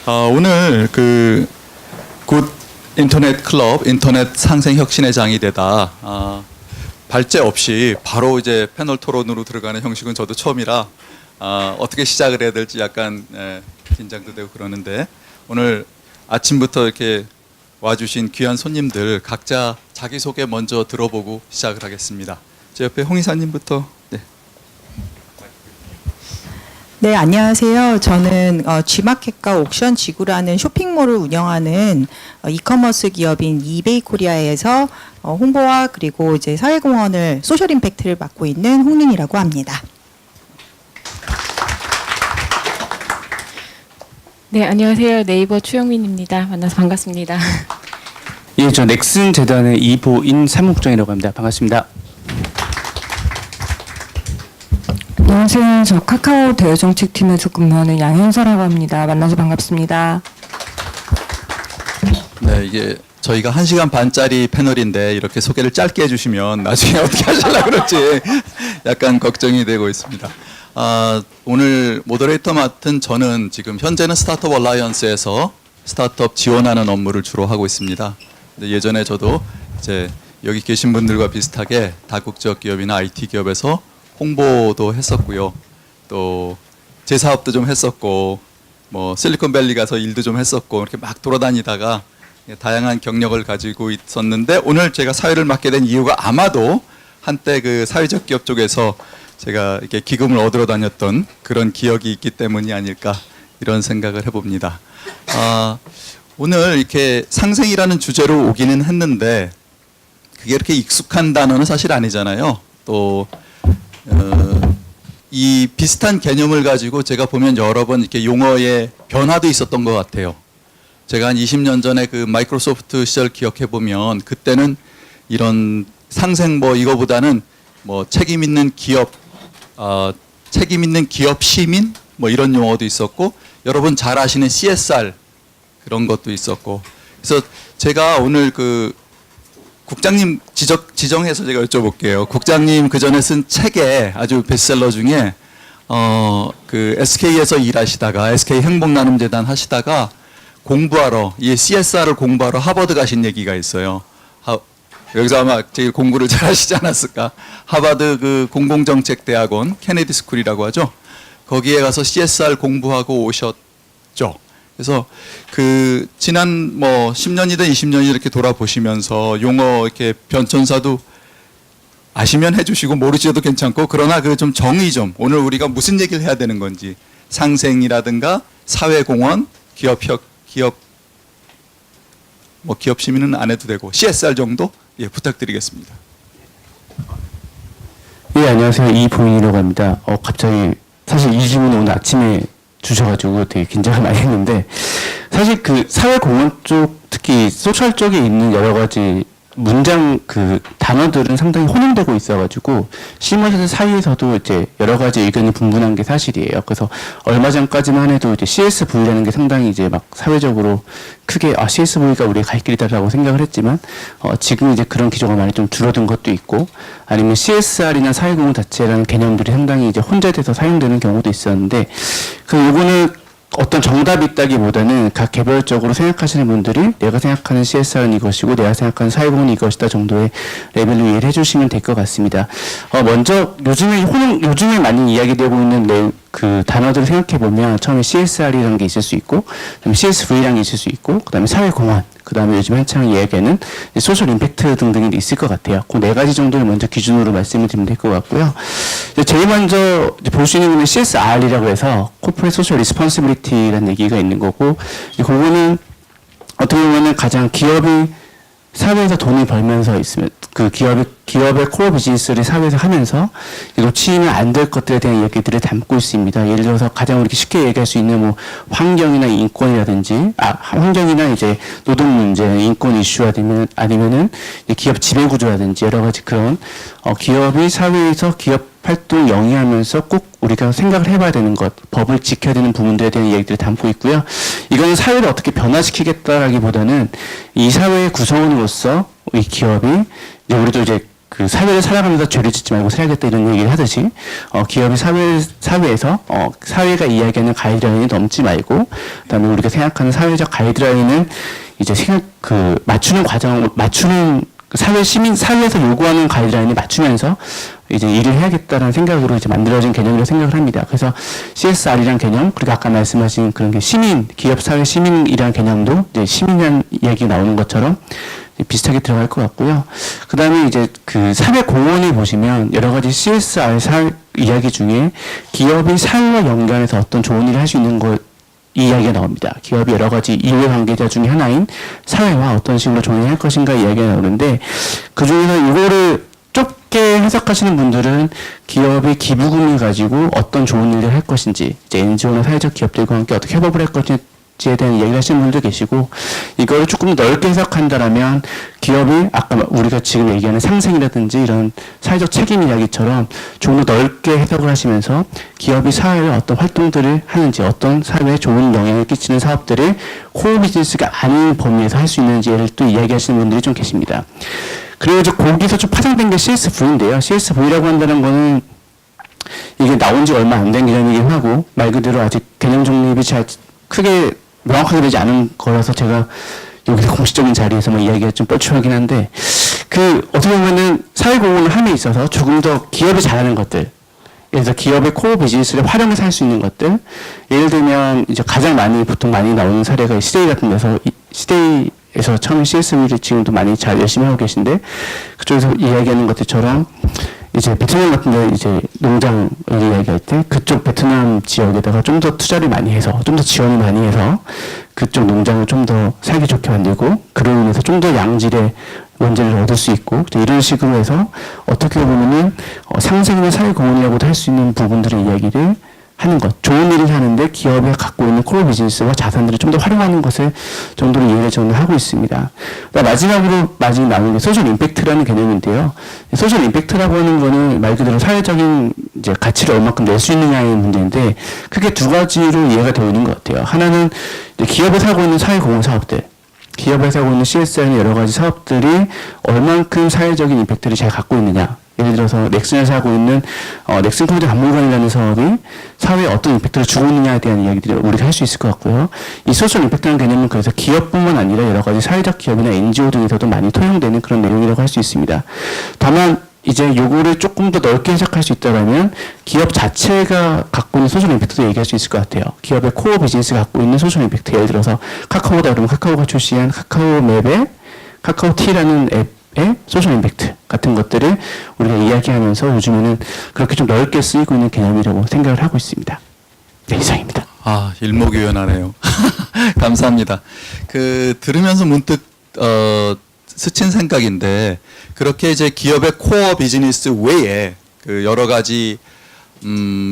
오늘 굿 인터넷 클럽 인터넷 상생 혁신의 장이 되다 발제 없이 바로 이제 패널 토론으로 들어가는 형식은 저도 처음이라 어떻게 시작을 해야 될지 약간 긴장도 되고 그러는데 오늘 아침부터 이렇게 와주신 귀한 손님들 각자 자기소개 먼저 들어보고 시작을 하겠습니다. 제 옆에 홍 이사님부터. 네, 안녕하세요. 저는 G마켓과 옥션 지구라는 쇼핑몰을 운영하는 이커머스 기업인 이베이 코리아에서 홍보와 그리고 이제 사회공헌을 소셜 임팩트를 맡고 있는 홍린이라고 합니다. 네, 안녕하세요. 네이버 추영민입니다. 만나서 반갑습니다. 예, 저 넥슨 재단의 이보인 사무국장이라고 합니다. 반갑습니다. 안녕하세요. 저 카카오 대외정책팀에서 근무하는 양현서라고 합니다. 만나서 반갑습니다. 네, 이게 저희가 1시간 반짜리 패널인데 이렇게 소개를 짧게 해주시면 나중에 어떻게 하시려고 그럴지 약간 걱정이 되고 있습니다. 오늘 모더레이터 맡은 저는 지금 현재는 스타트업 얼라이언스에서 스타트업 지원하는 업무를 주로 하고 있습니다. 근데 예전에 저도 이제 여기 계신 분들과 비슷하게 다국적 기업이나 IT 기업에서 홍보도 했었고요. 또 제 사업도 좀 했었고, 뭐 실리콘밸리 가서 일도 좀 했었고 이렇게 막 돌아다니다가 다양한 경력을 가지고 있었는데 오늘 제가 사회를 맡게 된 이유가 아마도 한때 그 사회적 기업 쪽에서 제가 이렇게 기금을 얻으러 다녔던 그런 기억이 있기 때문이 아닐까 이런 생각을 해봅니다. 오늘 이렇게 상생이라는 주제로 오기는 했는데 그게 이렇게 익숙한 단어는 사실 아니잖아요. 또 이 비슷한 개념을 가지고 제가 보면 여러 번 이렇게 용어의 변화도 있었던 것 같아요. 제가 한 20년 전에 그 마이크로소프트 시절 기억해 보면 그때는 이런 상생 뭐 이거보다는 뭐 책임 있는 기업 시민 뭐 이런 용어도 있었고 여러분 잘 아시는 CSR 그런 것도 있었고 그래서 제가 오늘 그 국장님 지정해서 제가 여쭤볼게요. 국장님 그 전에 쓴 책에 아주 베스트셀러 중에 그 SK에서 일하시다가 SK 행복나눔재단 하시다가 공부하러 이 CSR을 공부하러 하버드 가신 얘기가 있어요. 여기서 아마 제일 공부를 잘 하시지 않았을까? 하버드 그 공공정책대학원 케네디 스쿨이라고 하죠. 거기에 가서 CSR 공부하고 오셨죠. 그래서 그 지난 뭐 10년이든 20년이 이렇게 돌아보시면서 용어 이렇게 변천사도 아시면 해주시고 모르셔도 괜찮고 그러나 그 좀 정의 좀 오늘 우리가 무슨 얘기를 해야 되는 건지 상생이라든가 사회공헌 기업 시민은 안 해도 되고 CSR 정도 부탁드리겠습니다. 예, 안녕하세요. 이보인이라고 합니다. 갑자기 사실 이 질문을 오늘 아침에 주셔가지고 되게 긴장을 많이 했는데 사실 그 사회공헌 쪽 특히 소셜 쪽에 있는 여러 가지 문장 그 단어들은 상당히 혼용되고 있어가지고 실무자 사이에서도 이제 여러 가지 의견이 분분한 게 사실이에요. 그래서 얼마 전까지만 해도 이제 CSV라는 게 상당히 이제 막 사회적으로 크게 CSV가 우리의 갈 길이다라고 생각을 했지만 지금 이제 그런 기조가 많이 좀 줄어든 것도 있고 아니면 CSR이나 사회공헌 자체라는 개념들이 상당히 이제 혼재돼서 사용되는 경우도 있었는데 요거는 어떤 정답이 있다기보다는 각 개별적으로 생각하시는 분들이 내가 생각하는 CSR은 이것이고 내가 생각하는 사회공헌은 이것이다 정도의 레벨로 이해를 해주시면 될 것 같습니다. 먼저 요즘에 많이 이야기되고 있는 그 단어들을 생각해 보면 처음에 CSR이라는 게 있을 수 있고, 그다음에 CSV라는 게 있을 수 있고, 그다음에 사회공헌, 그다음에 요즘 한창 이야기하는 소셜 임팩트 등등이 있을 것 같아요. 그 4가지 정도를 먼저 기준으로 말씀을 드리면 될 것 같고요. 제일 먼저 볼 수 있는 건 CSR이라고 해서 Corporate Social Responsibility라는 얘기가 있는 거고, 그거는 어떻게 보면은 가장 기업이 사회에서 돈을 벌면서 있으면 그 기업의 코어 비즈니스를 사회에서 하면서 놓치면 안 될 것들에 대한 이야기들을 담고 있습니다. 예를 들어서 가장 우리 쉽게 얘기할 수 있는 뭐 환경이나 인권이라든지 환경이나 이제 노동 문제, 인권 이슈가 되면 아니면은 기업 지배 구조라든지 여러 가지 그런 기업이 사회에서 기업 활동을 영위하면서 꼭 우리가 생각을 해봐야 되는 것, 법을 지켜야 되는 부분들에 대한 이야기들을 담고 있고요. 이거는 사회를 어떻게 변화시키겠다라기보다는 이 사회의 구성원으로서 이 기업이 우리도 이제 그 사회를 살아가면서 죄를 짓지 말고 살아야겠다 이런 얘기를 하듯이 기업이 사회에서 사회가 이야기하는 가이드라인이 넘지 말고 그다음에 우리가 생각하는 사회적 가이드라인은 이제 맞추는 사회에서 요구하는 가이드라인을 맞추면서 이제 일을 해야겠다라는 생각으로 이제 만들어진 개념이라고 생각을 합니다. 그래서 CSR이란 개념, 그리고 아까 말씀하신 그런 게 기업 사회 시민이라는 개념도 이제 시민이라는 이야기 나오는 것처럼 비슷하게 들어갈 것 같고요. 그 다음에 이제 그 사회 공헌을 보시면 여러 가지 CSR 이야기 중에 기업이 사회와 연관해서 어떤 좋은 일을 할 수 있는 것 이야기가 나옵니다. 기업이 여러 가지 이해 관계자 중에 하나인 사회와 어떤 식으로 좋은 일을 할 것인가 이야기가 나오는데 그 중에서 이거를 좁게 해석하시는 분들은 기업이 기부금을 가지고 어떤 좋은 일을 할 것인지 이제 NGO나 사회적 기업들과 함께 어떻게 협업을 할 것인지 에 대한 이야기를 하시는 분도 계시고 이거를 조금 넓게 해석한다라면 기업이 아까 우리가 지금 얘기하는 상생이라든지 이런 사회적 책임 이야기처럼 좀 더 넓게 해석을 하시면서 기업이 사회에 어떤 활동들을 하는지 어떤 사회에 좋은 영향을 끼치는 사업들을 코어 비즈니스가 아닌 범위에서 할 수 있는지를 또 이야기하시는 분들이 좀 계십니다. 그리고 이제 거기서 좀 파생된 게 CSV인데요. CSV라고 한다는 거는 이게 나온 지 얼마 안 된 개념이긴 하고 말 그대로 아직 개념 정립이 잘 크게 명확하게 되지 않은 거라서 제가 여기서 공식적인 자리에서만 이야기가 좀 뻘쭘하긴 한데 어떻게 보면은 사회공헌을 함에 있어서 조금 더 기업이 잘하는 것들 예를 들어 기업의 코어 비즈니스를 활용해서 할 수 있는 것들 예를 들면 이제 가장 보통 많이 나오는 사례가 시데이 같은 데서 시데이에서 처음에 CSV를 지금도 많이 잘 열심히 하고 계신데 그쪽에서 이야기하는 것들처럼 이제 베트남 같은 데 이제 농장을 이야기할 때 그쪽 베트남 지역에다가 좀 더 투자를 많이 해서 좀 더 지원을 많이 해서 그쪽 농장을 좀 더 살기 좋게 만들고 그로 인해서 좀 더 양질의 원재료를 얻을 수 있고 이런 식으로 해서 어떻게 보면은 상생이나 사회공헌이라고도 할 수 있는 부분들의 이야기를 하는 것, 좋은 일을 하는데 기업이 갖고 있는 코어 비즈니스와 자산들을 좀 더 활용하는 것을 정도로 이해를 저는 하고 있습니다. 마지막으로 나오는 게 소셜 임팩트라는 개념인데요. 소셜 임팩트라고 하는 거는 말 그대로 사회적인 이제 가치를 얼마큼 낼 수 있느냐의 문제인데 크게 두 가지로 이해가 되어 있는 것 같아요. 하나는 기업에서 하고 있는 사회공헌 사업들, 기업에서 하고 있는 CSR의 여러 가지 사업들이 얼만큼 사회적인 임팩트를 잘 갖고 있느냐. 예를 들어서 넥슨에서 하고 있는 넥슨 컴퓨터 박물관이라는 사업이 사회에 어떤 임팩트를 주고 있느냐에 대한 이야기들을 우리가 할 수 있을 것 같고요. 이 소셜 임팩트라는 개념은 그래서 기업뿐만 아니라 여러 가지 사회적 기업이나 NGO 등에서도 많이 통용되는 그런 내용이라고 할 수 있습니다. 다만 이제 요거를 조금 더 넓게 해석할 수 있다면 기업 자체가 갖고 있는 소셜 임팩트도 얘기할 수 있을 것 같아요. 기업의 코어 비즈니스가 갖고 있는 소셜 임팩트 예를 들어서 카카오다 그러면 카카오가 출시한 카카오 맵의 카카오티라는 앱의 소셜 임팩트 같은 것들을 우리가 이야기하면서 요즘에는 그렇게 좀 넓게 쓰이고 있는 개념이라고 생각을 하고 있습니다. 네, 이상입니다. 일목요연하네요. 감사합니다. 들으면서 문득 스친 생각인데 그렇게 이제 기업의 코어 비즈니스 외에 여러 가지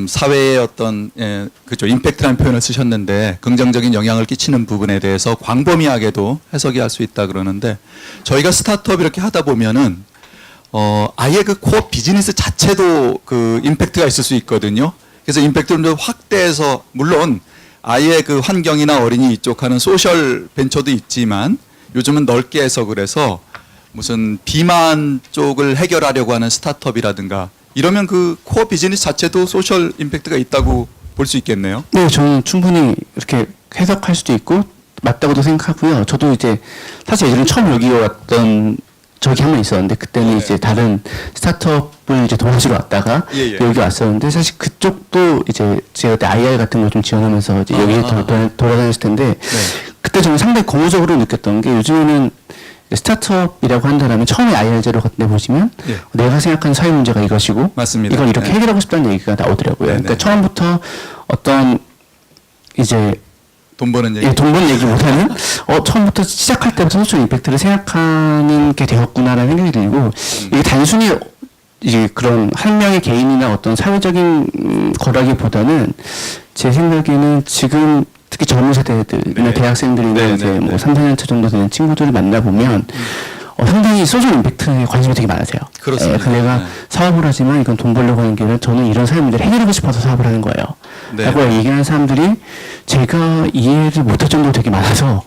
사회의 어떤 그죠 임팩트라는 표현을 쓰셨는데 긍정적인 영향을 끼치는 부분에 대해서 광범위하게도 해석이 할 수 있다 그러는데 저희가 스타트업 이렇게 하다 보면은 아예 그 코어 비즈니스 자체도 그 임팩트가 있을 수 있거든요. 그래서 임팩트를 좀 확대해서 물론 아예 그 환경이나 어린이 이쪽 하는 소셜 벤처도 있지만 요즘은 넓게 해석을 해서 무슨 비만 쪽을 해결하려고 하는 스타트업이라든가 이러면 그 코어 비즈니스 자체도 소셜 임팩트가 있다고 볼 수 있겠네요. 네, 저는 충분히 이렇게 해석할 수도 있고 맞다고도 생각하고요. 저도 이제 사실 예전에 처음 여기 왔던 적이 한 번 있었는데 그때는 이제 다른 스타트업을 이제 도와주러 왔다가 여기 왔었는데 사실 그쪽도 이제 제가 그때 IR 같은 걸 좀 지원하면서 이제 여기 돌아다녔을 텐데 그때 저는 상당히 고무적으로 느꼈던 게 요즘에는 스타트업이라고 한다면 처음에 IR제로 같은 데 보시면 내가 생각하는 사회 문제가 이것이고 맞습니다. 이걸 이렇게 해결하고 싶다는 얘기가 나오더라고요. 그러니까 처음부터 어떤 이제 돈 버는 얘기. 돈 버는 얘기보다는 처음부터 시작할 때부터 소셜 임팩트를 생각하는 게 되었구나라는 생각이 들고 이게 단순히 이제 그런 한 명의 개인이나 어떤 사회적인 거라기보다는 제 생각에는 지금 특히 젊은 세대들이나 대학생들이나 이제 뭐 3, 4년 차 정도 되는 친구들을 만나보면 상당히 소셜 임팩트에 관심이 되게 많으세요. 그렇습니다. 내가 네. 사업을 하지만 이건 돈 벌려고 하는 게 아니라 저는 이런 사회 문제를 해결하고 싶어서 사업을 하는 거예요. 네. 라고 얘기하는 사람들이 제가 이해를 못할 정도로 되게 많아서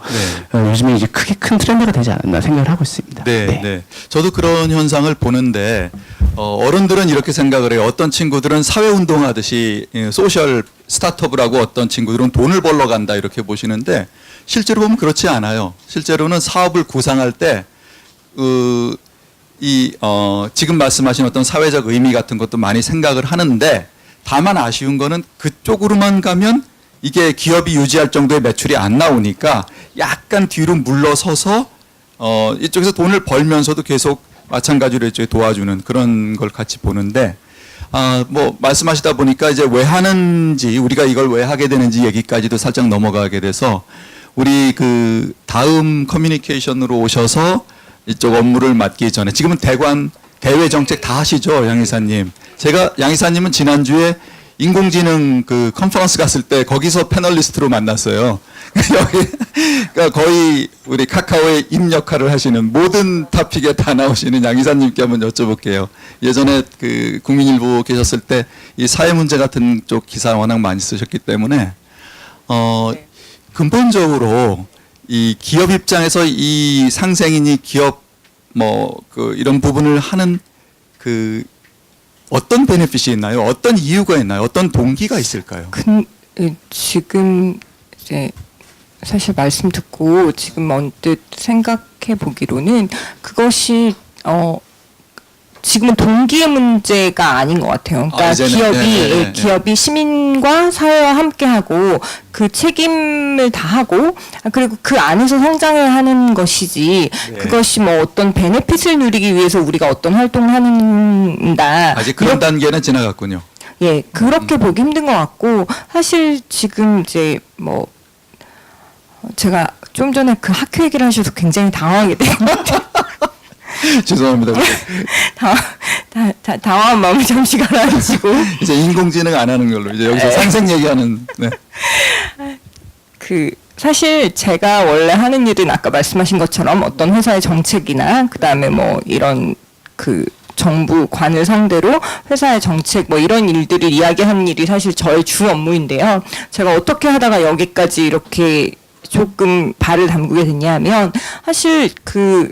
요즘에 이제 크게 큰 트렌드가 되지 않았나 생각을 하고 있습니다. 네, 네. 저도 그런 현상을 보는데 어른들은 이렇게 생각을 해요. 어떤 친구들은 사회운동 하듯이 소셜 스타트업을 하고 어떤 친구들은 돈을 벌러 간다 이렇게 보시는데 실제로 보면 그렇지 않아요. 실제로는 사업을 구상할 때 지금 말씀하신 어떤 사회적 의미 같은 것도 많이 생각을 하는데 다만 아쉬운 거는 그쪽으로만 가면 이게 기업이 유지할 정도의 매출이 안 나오니까 약간 뒤로 물러서서 이쪽에서 돈을 벌면서도 계속 마찬가지로 이쪽에 도와주는 그런 걸 같이 보는데 뭐 말씀하시다 보니까 이제 왜 하는지 우리가 이걸 왜 하게 되는지 얘기까지도 살짝 넘어가게 돼서 우리 그 다음 커뮤니케이션으로 오셔서 이쪽 업무를 맡기 전에 지금은 대관 대외 정책 다 하시죠, 양 이사님. 제가 양 이사님은 지난주에 인공지능 그 컨퍼런스 갔을 때 거기서 패널리스트로 만났어요. 여기 그러니까 거의 우리 카카오의 입 역할을 하시는 모든 토픽에 다 나오시는 양 이사님께 한번 여쭤볼게요. 예전에 그 국민일보 계셨을 때 이 사회 문제 같은 쪽 기사 워낙 많이 쓰셨기 때문에 근본적으로 이 기업 입장에서 이 상생인이 기업 이런 부분을 하는 그 어떤 베네핏이 있나요? 어떤 이유가 있나요? 어떤 동기가 있을까요? 지금 이제 사실 말씀 듣고 지금 언뜻 생각해 보기로는 그것이 지금은 동기의 문제가 아닌 것 같아요. 그러니까 이제는, 기업이 시민과 사회와 함께하고 그 책임을 다하고 그리고 그 안에서 성장을 하는 것이지 그것이 뭐 어떤 베네핏을 누리기 위해서 우리가 어떤 활동을 한다. 아직 그런 단계는 지나갔군요. 예, 그렇게 보기 힘든 것 같고 사실 지금 이제 뭐 제가 좀 전에 그 학교 얘기를 하셔서 굉장히 당황하게 된 것 같아요. 죄송합니다. 당황한 마음을 잠시 가라앉히고 이제 인공지능 안 하는 걸로 이제 여기서 상생 얘기하는. 네. 그 사실 제가 원래 하는 일은 아까 말씀하신 것처럼 어떤 회사의 정책이나 그다음에 뭐 이런 그 정부 관을 상대로 회사의 정책 뭐 이런 일들을 이야기하는 일이 사실 저의 주 업무인데요. 제가 어떻게 하다가 여기까지 이렇게 조금 발을 담그게 됐냐면 사실 그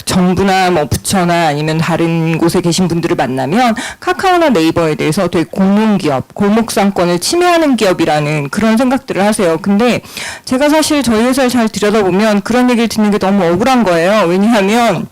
정부나 뭐 부처나 아니면 다른 곳에 계신 분들을 만나면 카카오나 네이버에 대해서 되게 공룡기업, 골목상권을 침해하는 기업이라는 그런 생각들을 하세요. 근데 제가 사실 저희 회사를 잘 들여다보면 그런 얘기를 듣는 게 너무 억울한 거예요. 왜냐하면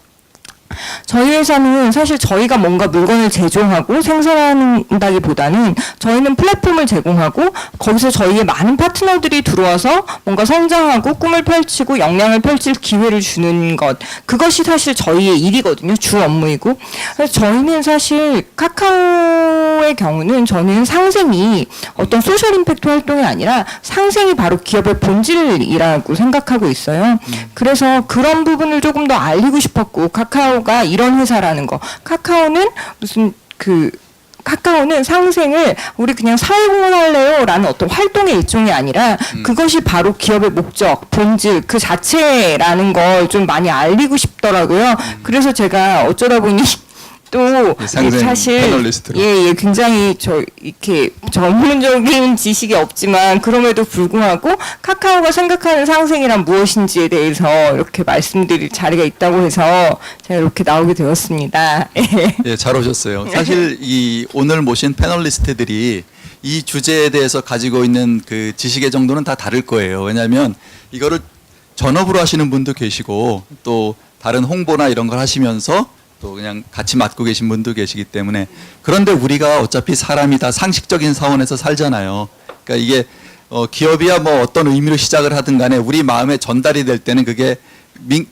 저희 회사는 사실 저희가 뭔가 물건을 제조하고 생산한다기보다는 저희는 플랫폼을 제공하고 거기서 저희의 많은 파트너들이 들어와서 뭔가 성장하고 꿈을 펼치고 역량을 펼칠 기회를 주는 것 그것이 사실 저희의 일이거든요. 주 업무이고 그래서 저희는 사실 카카오의 경우는 저는 상생이 어떤 소셜 임팩트 활동이 아니라 상생이 바로 기업의 본질이라고 생각하고 있어요. 그래서 그런 부분을 조금 더 알리고 싶었고 카카오가 이런 회사라는 거. 카카오는 상생을 우리 그냥 사회공헌 할래요 라는 어떤 활동의 일종이 아니라 그것이 바로 기업의 목적, 본질 그 자체라는 걸 좀 많이 알리고 싶더라고요. 그래서 제가 어쩌다 보니 또 사실 패널리스트로. 굉장히 이렇게 전문적인 지식이 없지만 그럼에도 불구하고 카카오가 생각하는 상생이란 무엇인지에 대해서 이렇게 말씀드릴 자리가 있다고 해서 제가 이렇게 나오게 되었습니다. 예, 잘 오셨어요. 사실 이 오늘 모신 패널리스트들이 이 주제에 대해서 가지고 있는 그 지식의 정도는 다 다를 거예요. 왜냐하면 이거를 전업으로 하시는 분도 계시고 또 다른 홍보나 이런 걸 하시면서 또 그냥 같이 맡고 계신 분도 계시기 때문에 그런데 우리가 어차피 사람이 다 상식적인 사원에서 살잖아요. 그러니까 이게 기업이야 뭐 어떤 의미로 시작을 하든 간에 우리 마음에 전달이 될 때는 그게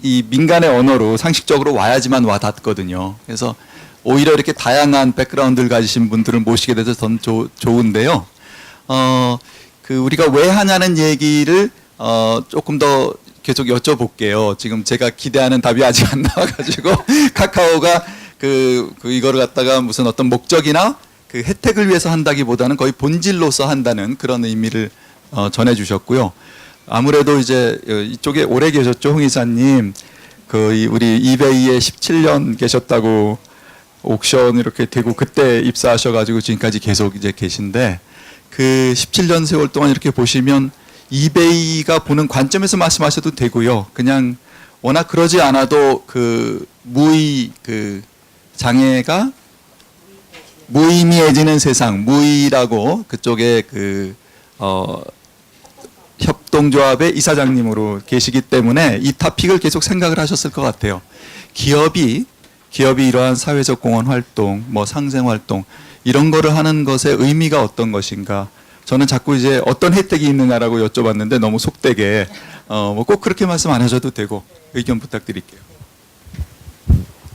이 민간의 언어로 상식적으로 와야지만 와 닿거든요. 그래서 오히려 이렇게 다양한 백그라운드를 가지신 분들을 모시게 돼서 더 좋은데요. 그 우리가 왜 하냐는 얘기를 조금 더 계속 여쭤볼게요. 지금 제가 기대하는 답이 아직 안 나와가지고 카카오가 이거를 갖다가 무슨 어떤 목적이나 그 혜택을 위해서 한다기보다는 거의 본질로서 한다는 그런 의미를 전해주셨고요. 아무래도 이제 이쪽에 오래 계셨죠, 홍 이사님. 거의 우리 이베이에 17년 계셨다고 옥션 이렇게 되고 그때 입사하셔가지고 지금까지 계속 이제 계신데 그 17년 세월 동안 이렇게 보시면 이베이가 보는 관점에서 말씀하셔도 되고요. 그냥 워낙 그러지 않아도 그 무의 그 장애가 무의미해지는 세상, 무의라고 그쪽에 그 협동조합의 이사장님으로 계시기 때문에 이 토픽을 계속 생각을 하셨을 것 같아요. 기업이 이러한 사회적 공헌 활동, 뭐 상생 활동 이런 거를 하는 것의 의미가 어떤 것인가? 저는 자꾸 이제 어떤 혜택이 있느냐라고 여쭤봤는데 너무 속되게 뭐 꼭 그렇게 말씀 안 하셔도 되고 의견 부탁드릴게요.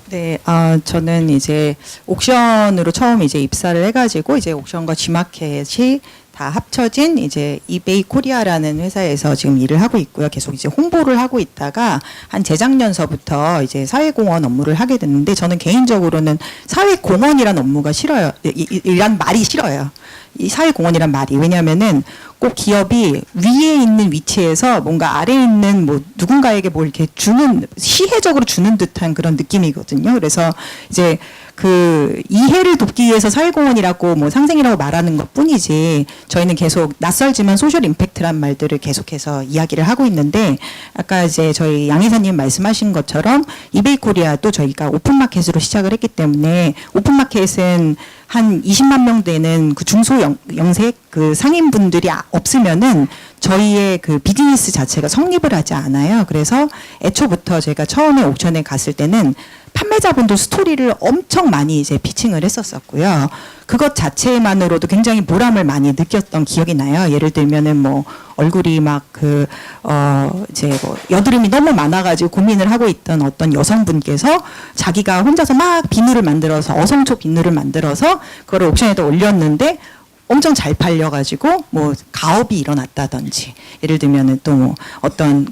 네, 저는 이제 옥션으로 처음 이제 입사를 해가지고 이제 옥션과 G마켓이 다 합쳐진 이제 이베이 코리아라는 회사에서 지금 일을 하고 있고요. 계속 이제 홍보를 하고 있다가 한 재작년서부터 이제 사회공헌 업무를 하게 됐는데 저는 개인적으로는 사회공헌이란 업무가 싫어요. 이란 말이 싫어요. 이 사회공헌이란 말이. 왜냐하면은 꼭 기업이 위에 있는 위치에서 뭔가 아래에 있는 뭐 누군가에게 뭘 이렇게 주는, 시혜적으로 주는 듯한 그런 느낌이거든요. 그래서 이제 그 이해를 돕기 위해서 사회공헌이라고 뭐 상생이라고 말하는 것 뿐이지 저희는 계속 낯설지만 소셜 임팩트란 말들을 계속해서 이야기를 하고 있는데 아까 이제 저희 양 이사님 말씀하신 것처럼 이베이 코리아도 저희가 오픈마켓으로 시작을 했기 때문에 오픈마켓은 한 20만 명 되는 그 중소영세 그 상인분들이 없으면은 저희의 그 비즈니스 자체가 성립을 하지 않아요. 그래서 애초부터 제가 처음에 옥션에 갔을 때는 판매자분들 스토리를 엄청 많이 이제 피칭을 했었었고요. 그것 자체만으로도 굉장히 보람을 많이 느꼈던 기억이 나요. 예를 들면은 뭐 얼굴이 막 이제 뭐 여드름이 너무 많아가지고 고민을 하고 있던 어떤 여성분께서 자기가 혼자서 막 비누를 만들어서 어성초 비누를 만들어서 그거를 옥션에다 올렸는데 엄청 잘 팔려가지고 뭐 가업이 일어났다든지 예를 들면은 또 뭐 어떤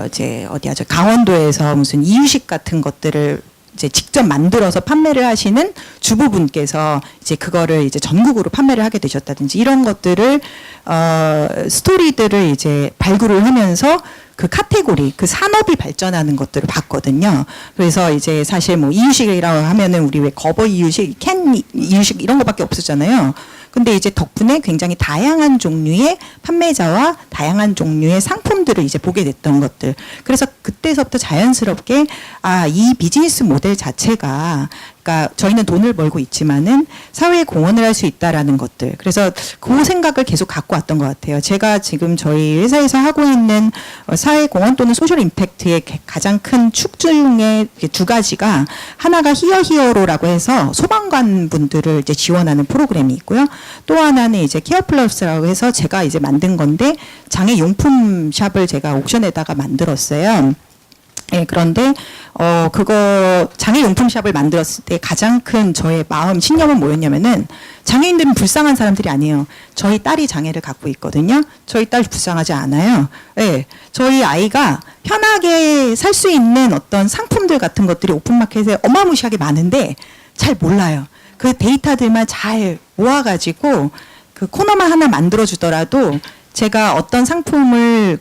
이제 어디야 저 강원도에서 무슨 이유식 같은 것들을 이제 직접 만들어서 판매를 하시는 주부분께서 이제 그거를 이제 전국으로 판매를 하게 되셨다든지 이런 것들을 스토리들을 이제 발굴을 하면서 그 카테고리, 그 산업이 발전하는 것들을 봤거든요. 그래서 이제 사실 뭐 이유식이라고 하면은 우리 왜 거버 이유식, 캔 이유식 이런 거밖에 없었잖아요. 근데 이제 덕분에 굉장히 다양한 종류의 판매자와 다양한 종류의 상품들을 이제 보게 됐던 것들. 그래서 그때서부터 자연스럽게 이 비즈니스 모델 자체가 그러니까 저희는 돈을 벌고 있지만은 사회에 공헌을 할 수 있다라는 것들. 그래서 그 생각을 계속 갖고 왔던 것 같아요. 제가 지금 저희 회사에서 하고 있는 사회 공헌 또는 소셜 임팩트의 가장 큰 축 중에 두 가지가 하나가 히어로라고 해서 소방관 분들을 이제 지원하는 프로그램이 있고요. 또 하나는 이제 케어 플러스라고 해서 제가 이제 만든 건데 장애 용품 샵을 제가 옥션에다가 만들었어요. 예, 그런데 그거 장애용품 샵을 만들었을 때 가장 큰 저의 마음 신념은 뭐였냐면은 장애인들은 불쌍한 사람들이 아니에요. 저희 딸이 장애를 갖고 있거든요. 저희 딸 불쌍하지 않아요. 예, 저희 아이가 편하게 살 수 있는 어떤 상품들 같은 것들이 오픈마켓에 어마무시하게 많은데 잘 몰라요. 그 데이터들만 잘 모아가지고 그 코너만 하나 만들어주더라도 제가 어떤 상품을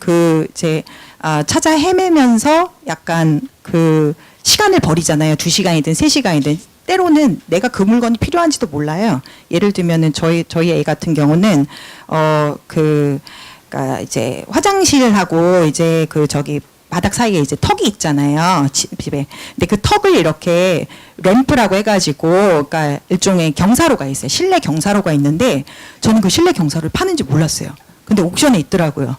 찾아 헤매면서 약간 그 시간을 버리잖아요. 2시간이든 3시간이든. 때로는 내가 그 물건이 필요한지도 몰라요. 예를 들면은 저희 애 같은 경우는 그러니까 이제 화장실하고 이제 바닥 사이에 이제 턱이 있잖아요. 집에. 근데 그 턱을 이렇게 램프라고 해가지고, 그러니까 일종의 경사로가 있어요. 실내 경사로가 있는데 저는 그 실내 경사로를 파는지 몰랐어요. 근데 옥션에 있더라고요.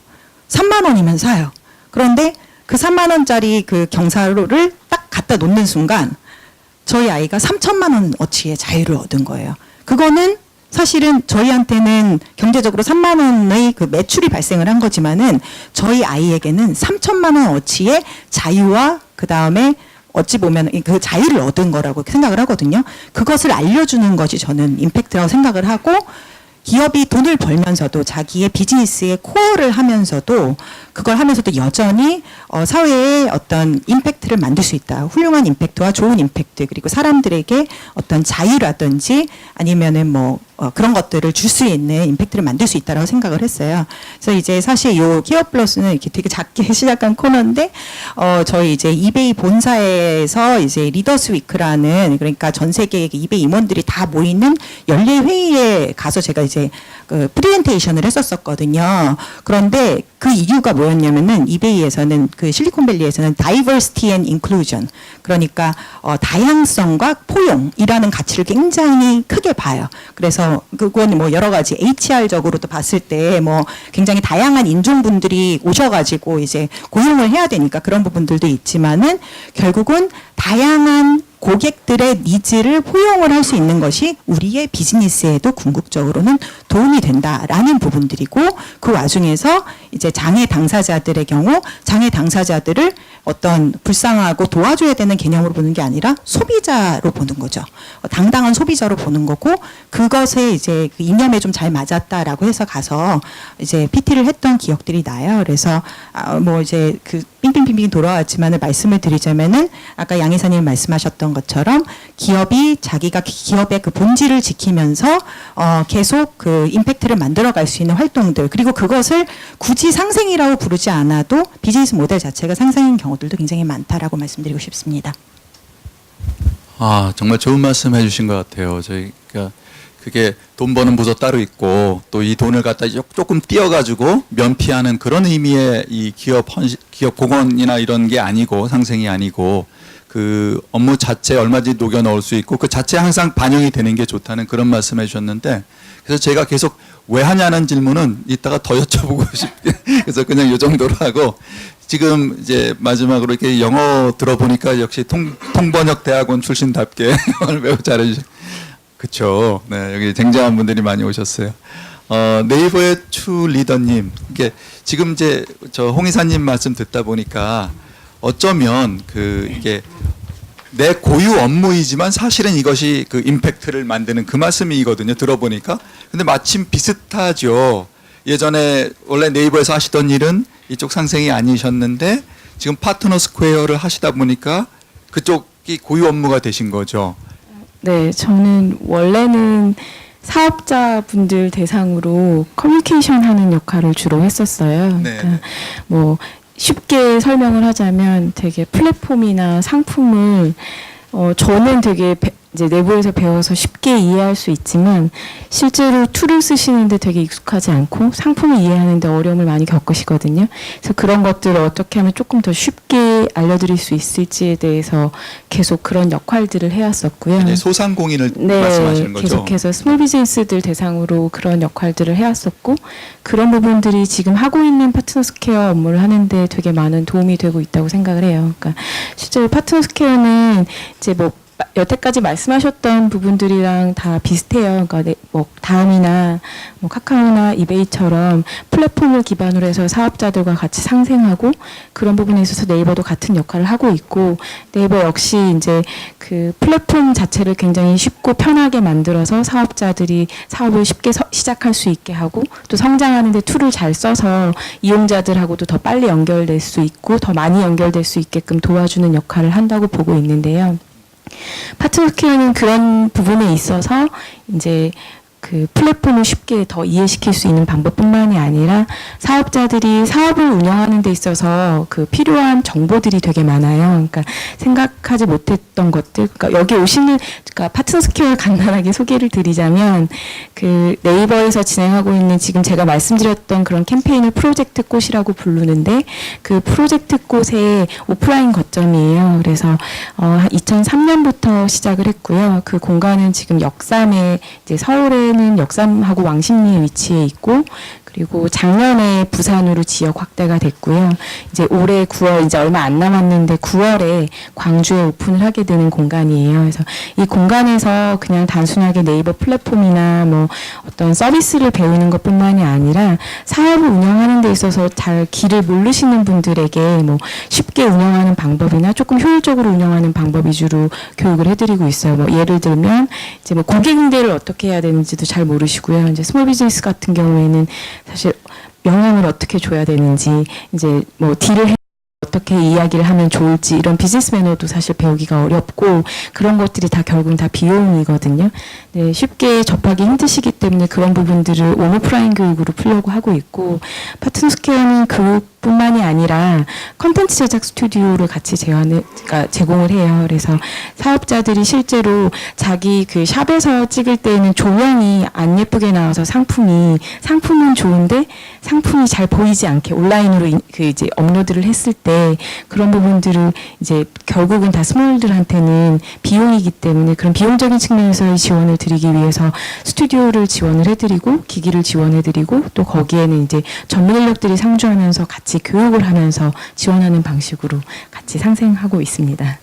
3만 원이면 사요. 그런데 그 3만 원짜리 그 경사로를 딱 갖다 놓는 순간 저희 아이가 3천만 원어치의 자유를 얻은 거예요. 그거는 사실은 저희한테는 경제적으로 3만 원의 그 매출이 발생을 한 거지만은 저희 아이에게는 3천만 원어치의 자유와 그 다음에 어찌 보면 그 자유를 얻은 거라고 생각을 하거든요. 그것을 알려주는 것이 저는 임팩트라고 생각을 하고 기업이 돈을 벌면서도 자기의 비즈니스의 코어를 하면서도 그걸 하면서도 여전히 사회에 어떤 임팩트를 만들 수 있다. 훌륭한 임팩트와 좋은 임팩트 그리고 사람들에게 어떤 자유라든지 아니면은 뭐 그런 것들을 줄 수 있는 임팩트를 만들 수 있다라고 생각을 했어요. 그래서 이제 사실 요 기업 플러스는 이렇게 되게 작게 시작한 코너인데 저희 이제 이베이 본사에서 이제 리더스 위크라는 그러니까 전 세계 이베이 임원들이 다 모이는 연례 회의에 가서 제가 이제 그 프레젠테이션을 했었었거든요. 그런데 그 이유가 뭐였냐면은 이베이에서는 그 실리콘밸리에서는 diversity and inclusion 그러니까 다양성과 포용이라는 가치를 굉장히 크게 봐요. 그래서 그건 뭐 여러 가지 HR적으로도 봤을 때 뭐 굉장히 다양한 인종분들이 오셔가지고 이제 고용을 해야 되니까 그런 부분들도 있지만은 결국은 다양한 고객들의 니즈를 포용을 할 수 있는 것이 우리의 비즈니스에도 궁극적으로는 도움이 된다라는 부분들이고 그 와중에서 이제 장애 당사자들의 경우 장애 당사자들을 어떤 불쌍하고 도와줘야 되는 개념으로 보는 게 아니라 소비자로 보는 거죠. 당당한 소비자로 보는 거고 그것에 이제 그 이념에 좀 잘 맞았다라고 해서 가서 이제 PT를 했던 기억들이 나요. 그래서 뭐 이제 그 빙빙빙빙 돌아왔지만은 말씀을 드리자면은 아까 양 이사님 말씀하셨던 것처럼 기업이 자기가 기업의 그 본질을 지키면서 계속 그 임팩트를 만들어갈 수 있는 활동들 그리고 그것을 굳이 상생이라고 부르지 않아도 비즈니스 모델 자체가 상생인 경우들도 굉장히 많다라고 말씀드리고 싶습니다. 아, 정말 좋은 말씀 해주신 것 같아요. 저희가 그게 돈 버는 부서 따로 있고 또 이 돈을 갖다 조금 띄어가지고 면피하는 그런 의미의 이 기업 공헌이나 이런 게 아니고 상생이 아니고 그 업무 자체 얼마든지 녹여 넣을 수 있고 그 자체 항상 반영이 되는 게 좋다는 그런 말씀 해주셨는데 그래서 제가 계속 왜 하냐는 질문은 이따가 더 여쭤보고 싶게 그래서 그냥 이 정도로 하고 지금 이제 마지막으로 이렇게 영어 들어보니까 역시 통번역 대학원 출신답게 영어를 매우 잘해주셨. 그렇죠. 네, 여기 쟁쟁한 분들이 많이 오셨어요. 네이버의 추 리더님, 이게 지금 이제 저 홍 이사님 말씀 듣다 보니까 어쩌면 이게 내 고유 업무이지만 사실은 이것이 그 임팩트를 만드는 그 말씀이거든요. 들어보니까. 근데 마침 비슷하죠. 예전에 원래 네이버에서 하시던 일은 이쪽 상생이 아니셨는데 지금 파트너 스퀘어를 하시다 보니까 그쪽이 고유 업무가 되신 거죠. 네, 저는 원래는 사업자분들 대상으로 커뮤니케이션 하는 역할을 주로 했었어요. 네. 그러니까 뭐 쉽게 설명을 하자면 되게 플랫폼이나 상품을 저는 되게 이제 내부에서 배워서 쉽게 이해할 수 있지만 실제로 툴을 쓰시는데 되게 익숙하지 않고 상품을 이해하는데 어려움을 많이 겪으시거든요. 그래서 그런 것들을 어떻게 하면 조금 더 쉽게 알려드릴 수 있을지에 대해서 계속 그런 역할들을 해왔었고요. 이제 소상공인을 네, 말씀하시는 거죠. 계속해서 스몰 비즈니스들 대상으로 그런 역할들을 해왔었고 그런 부분들이 지금 하고 있는 파트너 스퀘어 업무를 하는데 되게 많은 도움이 되고 있다고 생각을 해요. 그러니까 실제로 파트너 스퀘어는 이제 뭐 여태까지 말씀하셨던 부분들이랑 다 비슷해요. 그러니까 뭐 다음이나 뭐 카카오나 이베이처럼 플랫폼을 기반으로 해서 사업자들과 같이 상생하고 그런 부분에 있어서 네이버도 같은 역할을 하고 있고 네이버 역시 이제 그 플랫폼 자체를 굉장히 쉽고 편하게 만들어서 사업자들이 사업을 쉽게 시작할 수 있게 하고 또 성장하는데 툴을 잘 써서 이용자들하고도 더 빨리 연결될 수 있고 더 많이 연결될 수 있게끔 도와주는 역할을 한다고 보고 있는데요. 파트너 스퀘어는 그런 부분에 있어서 이제 그 플랫폼을 쉽게 더 이해시킬 수 있는 방법뿐만이 아니라 사업자들이 사업을 운영하는 데 있어서 그 필요한 정보들이 되게 많아요. 그러니까 생각하지 못했던 것들. 그러니까 여기 오시는 그러니까 파트너 스퀘어를 간단하게 소개를 드리자면 그 네이버에서 진행하고 있는 지금 제가 말씀드렸던 그런 캠페인을 프로젝트 꽃이라고 부르는데 그 프로젝트 꽃의 오프라인 거점이에요. 그래서 2003년부터 시작을 했고요. 그 공간은 지금 역삼에 이제 서울에 는 역삼하고 왕십리에 위치해 있고 그리고 작년에 부산으로 지역 확대가 됐고요. 이제 올해 9월 이제 얼마 안 남았는데 9월에 광주에 오픈을 하게 되는 공간이에요. 그래서 이 공간에서 그냥 단순하게 네이버 플랫폼이나 뭐 어떤 서비스를 배우는 것뿐만이 아니라 사업을 운영하는 데 있어서 잘 길을 모르시는 분들에게 뭐 쉽게 운영하는 방법이나 조금 효율적으로 운영하는 방법 위주로 교육을 해드리고 있어요. 뭐 예를 들면 이제 뭐 고객 응대를 어떻게 해야 되는지도 잘 모르시고요. 이제 스몰 비즈니스 같은 경우에는 사실 명함을 어떻게 줘야 되는지, 이제 뭐 딜을 어떻게 이야기를 하면 좋을지 이런 비즈니스 매너도 사실 배우기가 어렵고 그런 것들이 다 결국은 다 비용이거든요. 네, 쉽게 접하기 힘드시기 때문에 그런 부분들을 온오프라인 교육으로 풀려고 하고 있고 파트너스케어는 그뿐만이 아니라 컨텐츠 제작 스튜디오를 같이 제공을 해요. 그래서 사업자들이 실제로 자기 그 샵에서 찍을 때는 조명이 안 예쁘게 나와서 상품은 좋은데 상품이 잘 보이지 않게 온라인으로 그 이제 업로드를 했을 때 그런 부분들을 이제 결국은 다 스몰들한테는 비용이기 때문에 그런 비용적인 측면에서의 지원을 드리기 위해서 스튜디오를 지원을 해드리고 기기를 지원해드리고 또 거기에는 이제 전문 인력들이 상주하면서 같이 교육을 하면서 지원하는 방식으로 같이 상생하고 있습니다.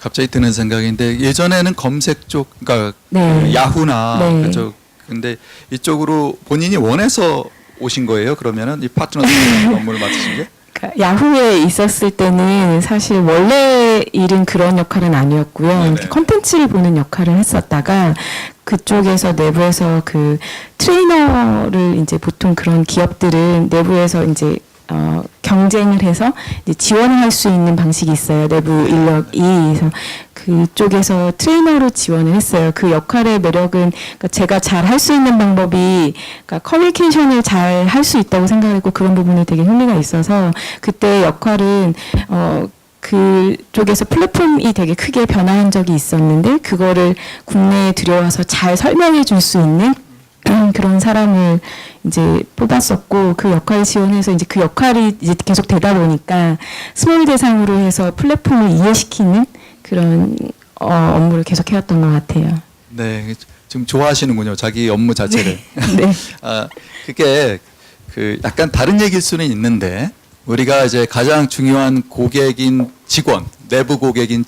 갑자기 드는 생각인데 예전에는 검색 쪽, 그러니까 네. 그 야후나 네. 그쪽, 근데 이쪽으로 본인이 원해서 오신 거예요? 그러면은 이 파트너십 업무를 맡으신 게? 그러니까 야후에 있었을 때는 사실 원래 일은 그런 역할은 아니었고요. 네네. 이렇게 콘텐츠를 보는 역할을 했었다가 그쪽에서 내부에서 그 트레이너를 이제 보통 그런 기업들은 내부에서 이제 경쟁을 해서 이제 지원을 할 수 있는 방식이 있어요. 내부 인력이. 그래서 그쪽에서 트레이너로 지원을 했어요. 그 역할의 매력은 그러니까 제가 잘 할 수 있는 방법이 그러니까 커뮤니케이션을 잘 할 수 있다고 생각했고 그런 부분이 되게 흥미가 있어서 그때 역할은 그쪽에서 플랫폼이 되게 크게 변화한 적이 있었는데 그거를 국내에 들여와서 잘 설명해 줄 수 있는 그런 사람을 이제 뽑았었고 그 역할을 지원해서 이제 그 역할이 이제 계속 되다 보니까 스몰 대상으로 해서 플랫폼을 이해시키는 그런 업무를 계속 해왔던 것 같아요. 네, 지금 좋아하시는군요. 자기 업무 자체를. 네. 그게 그 약간 다른 얘기일 수는 있는데 우리가 이제 가장 중요한 고객인 직원, 내부 고객인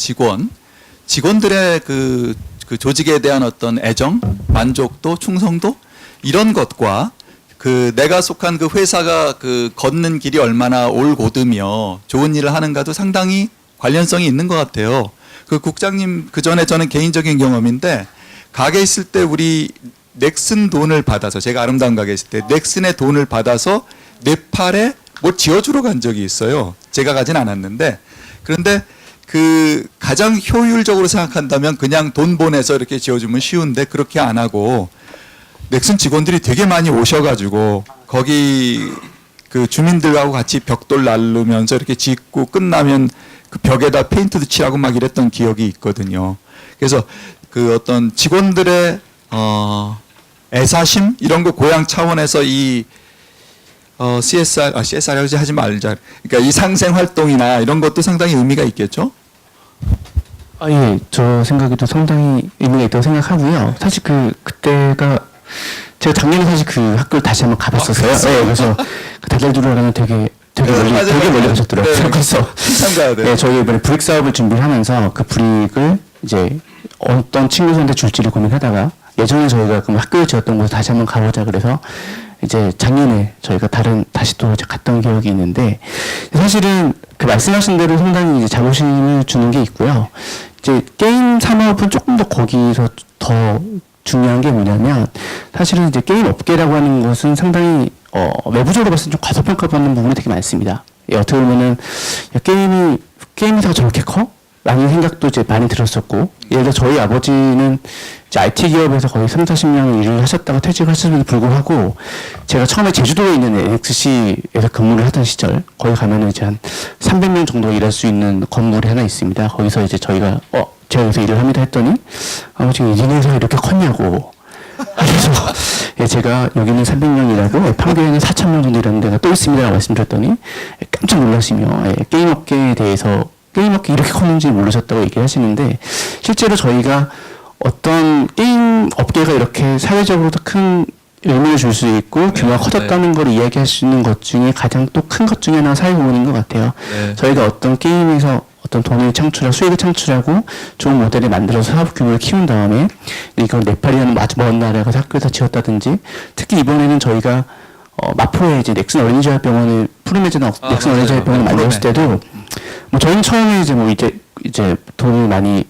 직원들의 그 조직에 대한 어떤 애정, 만족도, 충성도 이런 것과 그 내가 속한 그 회사가 그 걷는 길이 얼마나 올곧으며 좋은 일을 하는가도 상당히 관련성이 있는 것 같아요. 그 국장님 그 전에 저는 개인적인 경험인데 가게 있을 때 우리 넥슨 돈을 받아서 제가 아름다운 가게 있을 때 넥슨의 돈을 받아서 네팔에 뭐 지어주러 간 적이 있어요. 제가 가진 않았는데 그런데 그 가장 효율적으로 생각한다면 그냥 돈 보내서 이렇게 지어주면 쉬운데 그렇게 안 하고 넥슨 직원들이 되게 많이 오셔가지고 거기 그 주민들하고 같이 벽돌 나르면서 이렇게 짓고 끝나면 그 벽에다 페인트도 칠하고 막 이랬던 기억이 있거든요. 그래서 그 어떤 직원들의 애사심 이런 거 고양 차원에서 이 CSR이라고 하지 말자. 그러니까 이 상생 활동이나 이런 것도 상당히 의미가 있겠죠? 예, 저 생각에도 상당히 의미가 있다고 생각하고요. 사실 그때가 제가 작년에 사실 그 학교를 다시 한번 가봤었어요. 네, 그래서 그 다달두로 가면 되게 멀리 가셨더라고요. 네, 그래서 참가해야 돼요. 네, 저희 이번에 브릭 사업을 준비를 하면서 그 브릭을 이제 어떤 친구들한테 줄지를 고민하다가 예전에 저희가 그럼 학교를 지었던 곳에 다시 한번 가보자 그래서 이제 작년에 저희가 다시 또 이제 갔던 기억이 있는데 사실은 그 말씀하신 대로 상당히 이제 자부심을 주는 게 있고요. 이제 게임 산업은 조금 더 거기서 더 중요한 게 뭐냐면 사실은 이제 게임 업계라고 하는 것은 상당히 외부적으로 봤을 때 좀 과소평가받는 부분이 되게 많습니다. 예, 어떻게 보면은 야, 게임에서 저렇게 커? 라는 생각도 이제 많이 들었었고, 예를 들어 저희 아버지는 이제 IT 기업에서 거의 30-40년 일을 하셨다가 퇴직하셨음에도 불구하고, 제가 처음에 제주도에 있는 NXC에서 근무를 하던 시절, 거기 가면은 이제 한 300명 정도 일할 수 있는 건물이 하나 있습니다. 거기서 이제 저희가, 제가 여기서 일을 합니다 했더니, 아버지가 이 회사가 이렇게 컸냐고. 그래서, 예, 제가 여기는 300명이라고, 판교에는 4,000명 정도 일하는 데가 또 있습니다라고 말씀드렸더니, 깜짝 놀라시며, 게임 업계에 대해서 게임 업계 이렇게 컸는지 모르셨다고 얘기를 하시는데 실제로 저희가 어떤 게임 업계가 이렇게 사회적으로도 큰 의미를 줄 수 있고 규모가 커졌다는 걸 이야기할 수 있는 것 중에 가장 또 큰 것 중에 하나가 사회공헌인 것 같아요. 네. 저희가 어떤 게임에서 어떤 돈을 창출하고 수익을 창출하고 좋은 모델을 만들어서 사업 규모를 키운 다음에 이걸 네팔이라는 아주 먼 나라에 가서 학교에서 지었다든지 특히 이번에는 저희가 마포에 이제 넥슨 어린이재활병원을 푸르메즈나 넥슨 맞아요. 어린이재활병원을 만들었을 때도 뭐 저희는 처음에 이제 돈을 많이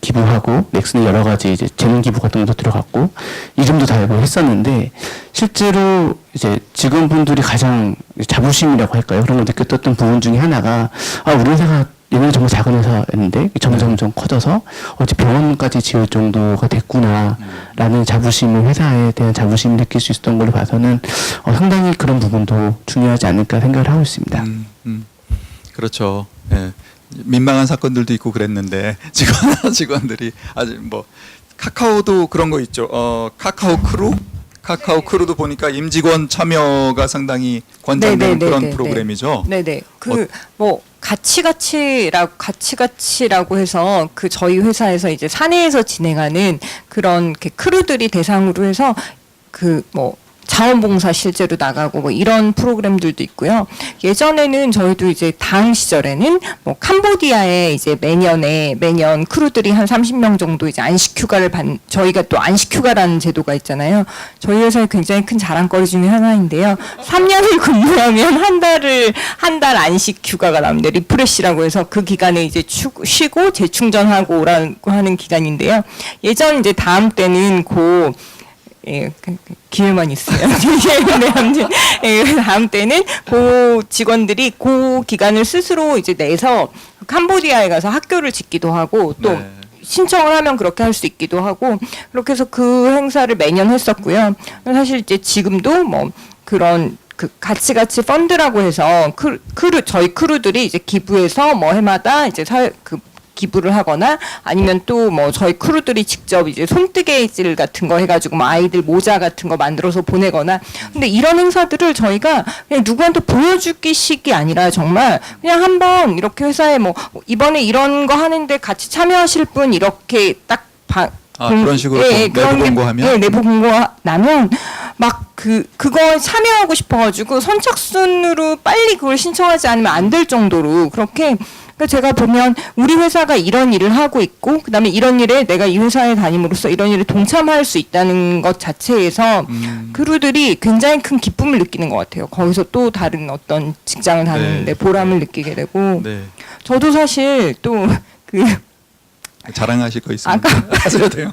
기부하고 넥슨의 여러 가지 이제 재능 기부 같은 것도 들어갔고 이름도 달고 했었는데 실제로 이제 직원분들이 가장 자부심이라고 할까요? 그런 걸 느꼈던 부분 중에 하나가 우리 회사가 예전에 정말 작은 회사였는데 점점 커져서 어째 병원까지 지을 정도가 됐구나라는 자부심을 회사에 대한 자부심을 느낄 수 있었던 걸로 봐서는 상당히 그런 부분도 중요하지 않을까 생각을 하고 있습니다. 그렇죠. 예. 민망한 사건들도 있고 그랬는데 직원들이 아주 뭐 카카오도 그런 거 있죠. 카카오 크루도 보니까 임직원 참여가 상당히 권장되는 그런 프로그램이죠. 네네. 뭐 가치가치라고 해서 저희 회사에서 이제 사내에서 진행하는 그런 크루들이 대상으로 해서 뭐 자원봉사 실제로 나가고 뭐 이런 프로그램들도 있고요. 예전에는 저희도 이제 당 시절에는 뭐 캄보디아에 이제 매년 크루들이 한 30명 정도 이제 안식휴가를 저희가 또 안식휴가라는 제도가 있잖아요. 저희 회사의 굉장히 큰 자랑거리 중에 하나인데요. 3년을 근무하면 한 달 안식휴가가 나옵니다. 리프레시라고 해서 그 기간에 이제 쉬고 재충전하고 오라고 하는 기간인데요. 예전 이제 다음 때는 기회만 있어요. 네, 아무튼 다음 때는 직원들이 기간을 스스로 이제 내서 캄보디아에 가서 학교를 짓기도 하고 또 신청을 하면 그렇게 할 수 있기도 하고 그렇게 해서 그 행사를 매년 했었고요. 사실 이제 지금도 뭐 그런 가치가치 펀드라고 해서 저희 크루들이 이제 기부해서 뭐 해마다 이제 기부를 하거나 아니면 또 뭐 저희 크루들이 직접 이제 손뜨개질 같은 거 해가지고 뭐 아이들 모자 같은 거 만들어서 보내거나 근데 이런 행사들을 저희가 그냥 누구한테 보여주기식이 아니라 정말 그냥 한번 이렇게 회사에 뭐 이번에 이런 거 하는데 같이 참여하실 분 이렇게 딱 그런 식으로 내부 공고하면? 내부 공고 나면 막 그거 참여하고 싶어가지고 선착순으로 빨리 그걸 신청하지 않으면 안 될 정도로 그렇게 그러니까 제가 보면 우리 회사가 이런 일을 하고 있고 그다음에 이런 일에 내가 이 회사에 다님으로써 이런 일에 동참할 수 있다는 것 자체에서 크루들이 굉장히 큰 기쁨을 느끼는 것 같아요. 거기서 또 다른 어떤 직장을 다니는데 보람을 느끼게 되고 저도 사실 또 자랑하실 거 있으면 하셔도 돼요.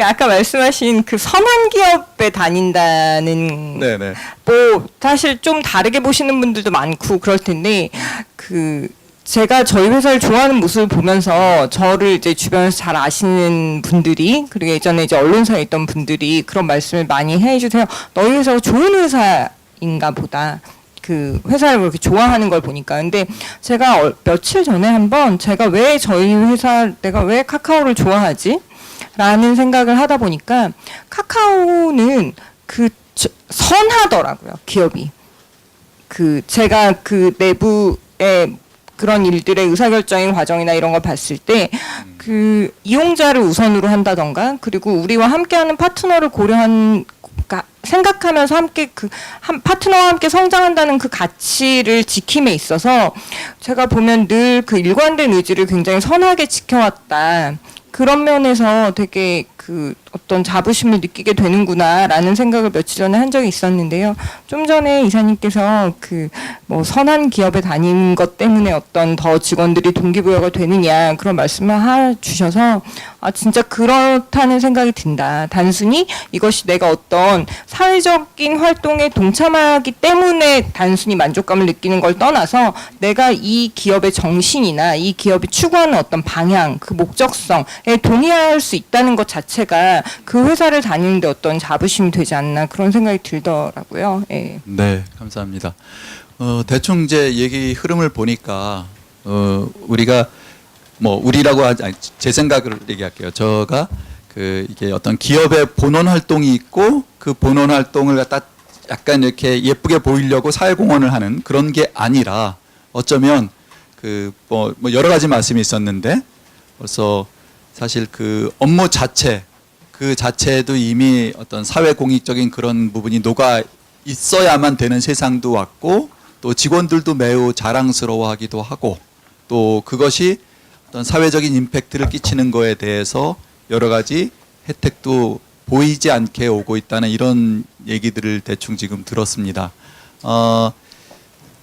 아까 말씀하신 선한 기업에 다닌다는 뭐 사실 좀 다르게 보시는 분들도 많고 그럴 텐데 제가 저희 회사를 좋아하는 모습을 보면서 저를 이제 주변에서 잘 아시는 분들이 그리고 예전에 이제 언론사에 있던 분들이 그런 말씀을 많이 해주세요. 너희 회사가 좋은 회사인가 보다. 회사를 그렇게 좋아하는 걸 보니까. 근데 제가 며칠 전에 한번 제가 왜 내가 왜 카카오를 좋아하지? 라는 생각을 하다 보니까 카카오는 선하더라고요, 기업이. 제가 내부의 그런 일들의 의사결정의 과정이나 이런 걸 봤을 때 이용자를 우선으로 한다던가 그리고 우리와 함께하는 파트너를 생각하면서 함께 파트너와 함께 성장한다는 가치를 지킴에 있어서 제가 보면 늘 일관된 의지를 굉장히 선하게 지켜왔다. 그런 면에서 되게 어떤 자부심을 느끼게 되는구나라는 생각을 며칠 전에 한 적이 있었는데요. 좀 전에 이사님께서 뭐 선한 기업에 다니는 것 때문에 어떤 더 직원들이 동기부여가 되느냐 그런 말씀을 해주셔서 진짜 그렇다는 생각이 든다. 단순히 이것이 내가 어떤 사회적인 활동에 동참하기 때문에 단순히 만족감을 느끼는 걸 떠나서 내가 이 기업의 정신이나 이 기업이 추구하는 어떤 방향, 목적성에 동의할 수 있다는 것 자체가 회사를 다니는데 어떤 자부심이 되지 않나 그런 생각이 들더라고요. 예. 네, 감사합니다. 대충 이제 얘기 흐름을 보니까 우리가 우리라고 제 생각을 얘기할게요. 제가 이게 어떤 기업의 본원 활동이 있고 그 본원 활동을 갖다 약간 이렇게 예쁘게 보이려고 사회공헌을 하는 그런 게 아니라 어쩌면 뭐 여러 가지 말씀이 있었는데 벌써 사실 업무 자체 그 자체도 이미 어떤 사회 공익적인 그런 부분이 녹아 있어야만 되는 세상도 왔고 또 직원들도 매우 자랑스러워하기도 하고 또 그것이 어떤 사회적인 임팩트를 끼치는 거에 대해서 여러 가지 혜택도 보이지 않게 오고 있다는 이런 얘기들을 대충 지금 들었습니다.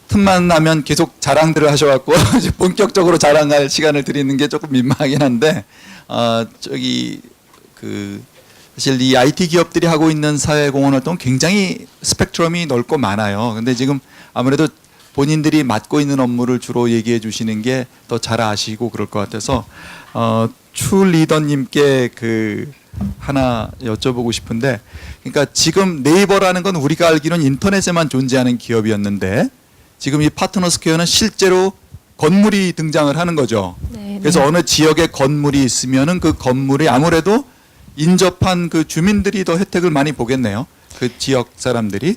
틈만 나면 계속 자랑들을 하셔갖고 이제 본격적으로 자랑할 시간을 드리는 게 조금 민망하긴 한데 사실 이 IT 기업들이 하고 있는 사회공헌 활동 굉장히 스펙트럼이 넓고 많아요. 근데 지금 아무래도 본인들이 맡고 있는 업무를 주로 얘기해 주시는 게 더 잘 아시고 그럴 것 같아서 추 리더님께 하나 여쭤보고 싶은데, 그러니까 지금 네이버라는 건 우리가 알기로는 인터넷에만 존재하는 기업이었는데 지금 이 파트너스퀘어는 실제로 건물이 등장을 하는 거죠. 네, 그래서 네. 어느 지역에 건물이 있으면은 그 건물이 아무래도 인접한 그 주민들이 더 혜택을 많이 보겠네요. 그 지역 사람들이.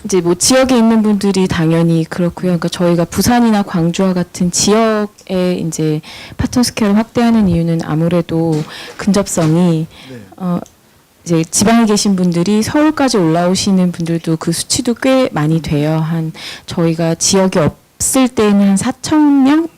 이제 뭐 지역에 있는 분들이 당연히 그렇고요. 그러니까 저희가 부산이나 광주와 같은 지역에 이제 파트너스퀘어를 확대하는 이유는 아무래도 근접성이 이제 지방에 계신 분들이 서울까지 올라오시는 분들도 그 수치도 꽤 많이 돼요. 저희가 지역이 없을 때는 한 4,000명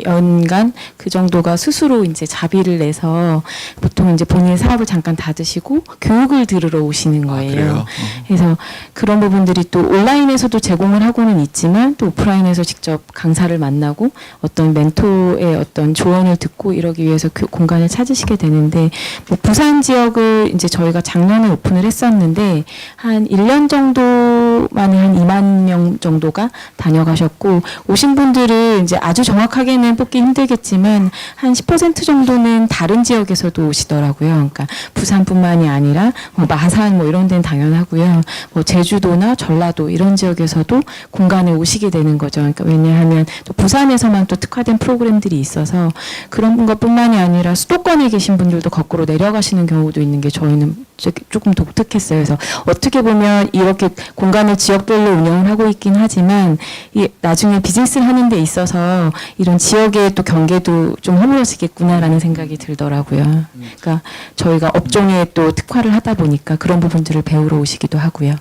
연간 그 정도가 스스로 이제 자비를 내서 보통 이제 본인의 사업을 잠깐 닫으시고 교육을 들으러 오시는 거예요. 그래요? 그래서 그런 부분들이 또 온라인에서도 제공을 하고는 있지만 또 오프라인에서 직접 강사를 만나고 어떤 멘토의 어떤 조언을 듣고 이러기 위해서 그 공간을 찾으시게 되는데, 뭐 부산 지역을 이제 저희가 작년에 오픈을 했었는데 한 1년 정도 만에 한 2만 명 정도가 다녀가셨고, 오신 분들을 이제 아주 정확하게는 뽑기 힘들겠지만 한 10% 정도는 다른 지역에서도 오시더라고요. 그러니까 부산뿐만이 아니라 뭐 마산 뭐 이런 데는 당연하고요. 뭐 제주도나 전라도 이런 지역에서도 공간에 오시게 되는 거죠. 그러니까 왜냐하면 또 부산에서만 또 특화된 프로그램들이 있어서 그런 것뿐만이 아니라 수도권에 계신 분들도 거꾸로 내려가시는 경우도 있는 게 저희는 조금 독특했어요. 그래서 어떻게 보면 이렇게 공간을 지역별로 운영을 하고 있긴 하지만 이 나중에 비즈니스를 하는 데 있어서 이런 지역의 또 경계도 좀 허물어지겠구나라는 생각이 들더라고요. 그러니까 저희가 업종에 또 특화를 하다 보니까 그런 부분들을 배우러 오시기도 하고요.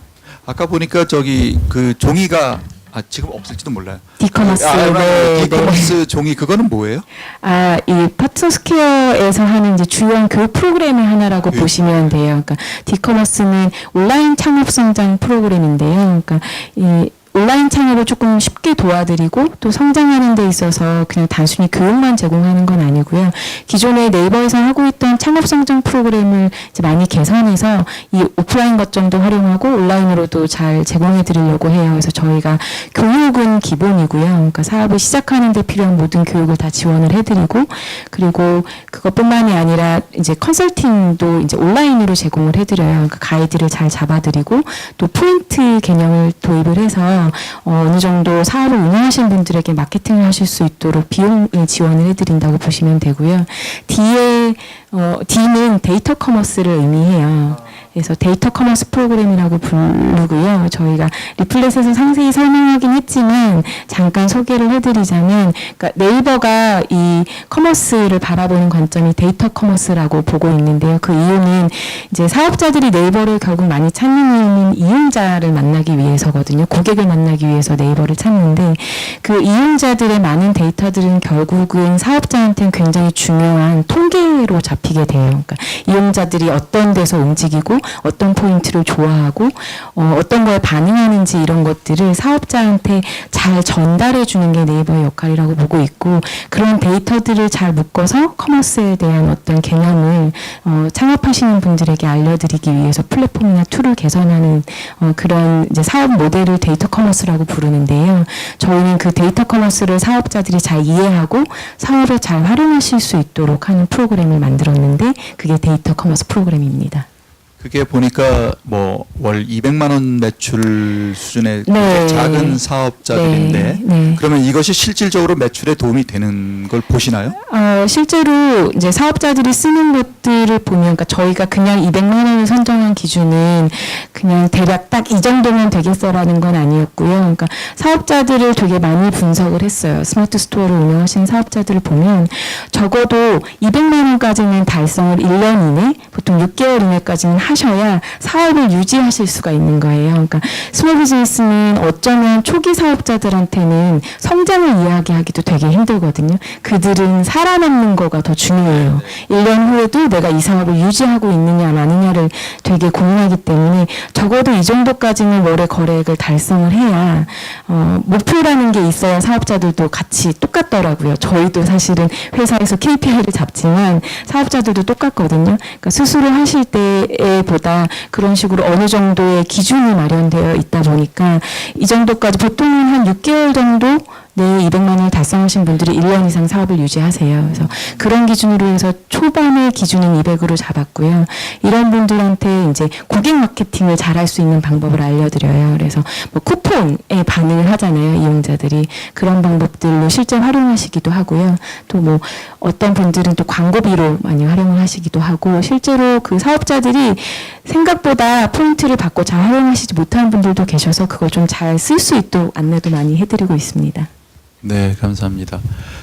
아까 보니까 그 종이가 지금 없을지도 몰라요. 디커머스. 네, 디커머스 종이 그거는 뭐예요? 이 파트너스퀘어에서 하는 이제 주요한 교육 프로그램의 하나라고 네. 보시면 돼요. 그러니까 디커머스는 온라인 창업 성장 프로그램인데요. 그러니까 이 온라인 창업을 조금 쉽게 도와드리고 또 성장하는 데 있어서 그냥 단순히 교육만 제공하는 건 아니고요. 기존에 네이버에서 하고 있던 창업 성장 프로그램을 이제 많이 개선해서 이 오프라인 거점도 활용하고 온라인으로도 잘 제공해 드리려고 해요. 그래서 저희가 교육은 기본이고요. 그러니까 사업을 시작하는 데 필요한 모든 교육을 다 지원을 해드리고, 그리고 그것뿐만이 아니라 이제 컨설팅도 이제 온라인으로 제공을 해드려요. 그러니까 가이드를 잘 잡아드리고 또 포인트 개념을 도입을 해서 어느 정도 사업을 운영하시는 분들에게 마케팅을 하실 수 있도록 비용을 지원을 해드린다고 보시면 되고요. D는 데이터 커머스를 의미해요. 그래서 데이터 커머스 프로그램이라고 부르고요. 저희가 리플렛에서 상세히 설명하긴 했지만 잠깐 소개를 해드리자면, 그러니까 네이버가 이 커머스를 바라보는 관점이 데이터 커머스라고 보고 있는데요. 그 이유는 이제 사업자들이 네이버를 결국 많이 찾는 이유는 이용자를 만나기 위해서거든요. 고객을 만나기 위해서 네이버를 찾는데, 그 이용자들의 많은 데이터들은 결국은 사업자한테는 굉장히 중요한 통계로 잡히게 돼요. 그러니까 이용자들이 어떤 데서 움직이고 어떤 포인트를 좋아하고 어떤 거에 반응하는지 이런 것들을 사업자한테 잘 전달해 주는 게 네이버의 역할이라고 보고 있고, 그런 데이터들을 잘 묶어서 커머스에 대한 어떤 개념을 창업하시는 분들에게 알려드리기 위해서 플랫폼이나 툴을 개선하는 그런 이제 사업 모델을 데이터 커머스라고 부르는데요. 저희는 그 데이터 커머스를 사업자들이 잘 이해하고 사업에 잘 활용하실 수 있도록 하는 프로그램을 만들었는데 그게 데이터 커머스 프로그램입니다. 그게 보니까 뭐 월 200만 원 매출 수준의 네. 작은 사업자들인데 네, 네. 그러면 이것이 실질적으로 매출에 도움이 되는 걸 보시나요? 실제로 이제 사업자들이 쓰는 것들을 보면, 그러니까 저희가 그냥 200만 원을 선정한 기준은 그냥 대략 딱 이 정도면 되겠어라는 건 아니었고요. 그러니까 사업자들을 되게 많이 분석을 했어요. 스마트 스토어를 운영하시는 사업자들을 보면 적어도 200만 원까지는 달성을 1년 이내, 보통 6개월 이내까지는 하셔야 사업을 유지하실 수가 있는 거예요. 그러니까 스몰 비즈니스는 어쩌면 초기 사업자들한테는 성장을 이야기하기도 되게 힘들거든요. 그들은 살아남는 거가 더 중요해요. 1년 후에도 내가 이 사업을 유지하고 있느냐 마느냐를 되게 고민하기 때문에 적어도 이 정도까지는 월의 거래액을 달성을 해야 목표라는 게 있어야 사업자들도 같이 똑같더라고요. 저희도 사실은 회사에서 KPI를 잡지만 사업자들도 똑같거든요. 그러니까 스스로 하실 때보다 그런 식으로 어느 정도의 기준이 마련되어 있다 보니까 이 정도까지 보통은 한 6개월 정도 내에 200만 원을 달성하신 분들이 1년 이상 사업을 유지하세요. 그래서 그런 기준으로 해서 초반의 기준은 200으로 잡았고요. 이런 분들한테 이제 고객 마케팅을 잘할 수 있는 방법을 알려드려요. 그래서 뭐 쿠폰에 반응을 하잖아요, 이용자들이. 그런 방법들로 실제 활용하시기도 하고요. 또 뭐 어떤 분들은 또 광고비로 많이 활용을 하시기도 하고, 실제로 그 사업자들이 생각보다 포인트를 받고 잘 활용하시지 못하는 분들도 계셔서 그걸 좀 잘 쓸 수 있도록 안내도 많이 해드리고 있습니다. 네, 감사합니다.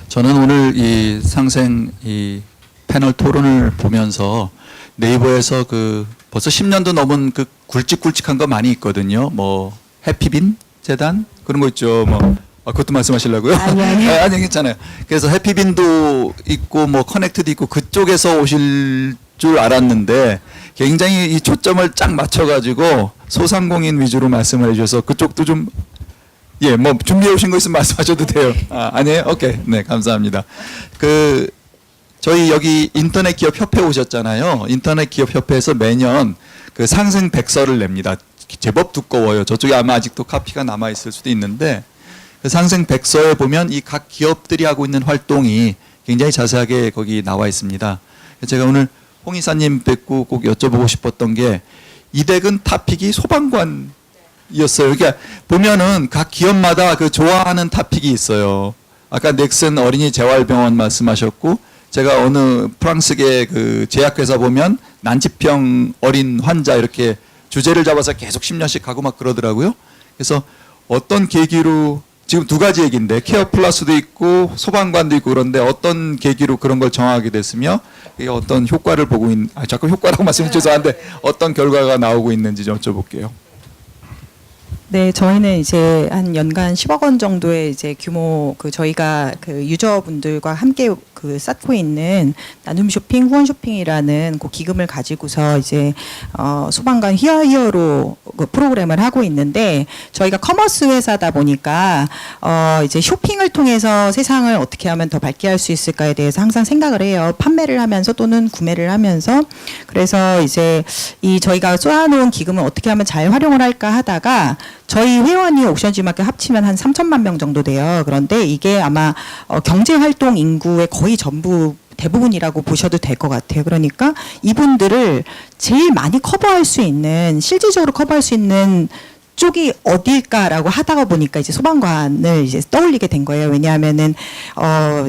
저는 오늘 이 상생 이 패널 토론을 보면서 네이버에서 그 벌써 10년도 넘은 그 굵직굵직한 거 많이 있거든요. 뭐 해피빈 재단 그런 거 있죠. 뭐 그것도 말씀하시려고요? 아니요. 아니 괜찮아요. 그래서 해피빈도 있고 뭐 커넥트도 있고 그쪽에서 오실 줄 알았는데 굉장히 이 초점을 쫙 맞춰가지고 소상공인 위주로 말씀을 해주셔서 그쪽도 좀 예, 뭐 준비해 오신 거 있으면 말씀하셔도 돼요. 아니에요? 오케이. 네, 감사합니다. 그 저희 여기 인터넷 기업 협회 오셨잖아요. 인터넷 기업 협회에서 매년 그 상생 백서를 냅니다. 제법 두꺼워요. 저쪽에 아마 아직도 카피가 남아 있을 수도 있는데 그 상생 백서에 보면 이 각 기업들이 하고 있는 활동이 굉장히 자세하게 거기 나와 있습니다. 제가 오늘 홍 이사님 뵙고 꼭 여쭤보고 싶었던 게 이댁은 타픽이 소방관 이었어요. 그러니까 보면은 각 기업마다 그 좋아하는 타픽이 있어요. 아까 넥슨 어린이 재활병원 말씀하셨고, 제가 어느 프랑스계 그 제약회사 보면 난치병 어린 환자 이렇게 주제를 잡아서 계속 10년씩 가고 막 그러더라고요. 그래서 어떤 계기로 지금 두 가지 얘기인데 케어 플러스도 있고 소방관도 있고 그런데 어떤 계기로 그런 걸 정하게 됐으며 이게 어떤 효과를 보고 있는 자꾸 효과라고 말씀해 죄송한데 어떤 결과가 나오고 있는지 좀 여쭤볼게요. 네, 저희는 이제 한 연간 10억 원 정도의 이제 규모 그 저희가 그 유저분들과 함께 그 쌓고 있는 나눔 쇼핑, 후원 쇼핑이라는 그 기금을 가지고서 이제 소방관 히어로 그 프로그램을 하고 있는데 저희가 커머스 회사다 보니까 이제 쇼핑을 통해서 세상을 어떻게 하면 더 밝게 할 수 있을까에 대해서 항상 생각을 해요. 판매를 하면서 또는 구매를 하면서 그래서 이제 이 저희가 쏘아놓은 기금을 어떻게 하면 잘 활용을 할까 하다가 저희 회원이 옥션 G마켓 합치면 한 3천만 명 정도 돼요. 그런데 이게 아마 경제활동 인구의 거의 전부 대부분이라고 보셔도 될 것 같아요. 그러니까 이분들을 제일 많이 커버할 수 있는 실질적으로 커버할 수 있는 쪽이 어딜까라고 하다가 보니까 이제 소방관을 이제 떠올리게 된 거예요. 왜냐하면은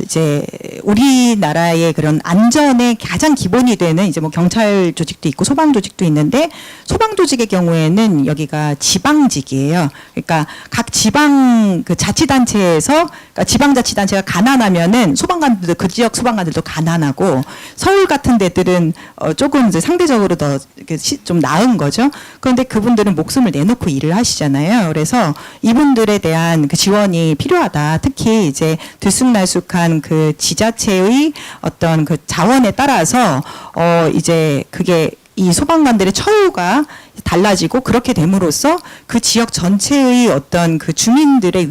이제 우리나라의 그런 안전의 가장 기본이 되는 이제 뭐 경찰 조직도 있고 소방 조직도 있는데 소방 조직의 경우에는 여기가 지방직이에요. 그러니까 각 지방 그 자치단체에서 그러니까 지방자치단체가 가난하면은 소방관들도 그 지역 소방관들도 가난하고 서울 같은 데들은 조금 이제 상대적으로 더 좀 나은 거죠. 그런데 그분들은 목숨을 내놓고 일을 하시잖아요. 그래서 이분들에 대한 그 지원이 필요하다. 특히 이제 들쑥날쑥한 그 지자체의 어떤 그 자원에 따라서 이제 그게 이 소방관들의 처우가 달라지고 그렇게 됨으로써 그 지역 전체의 어떤 그 주민들의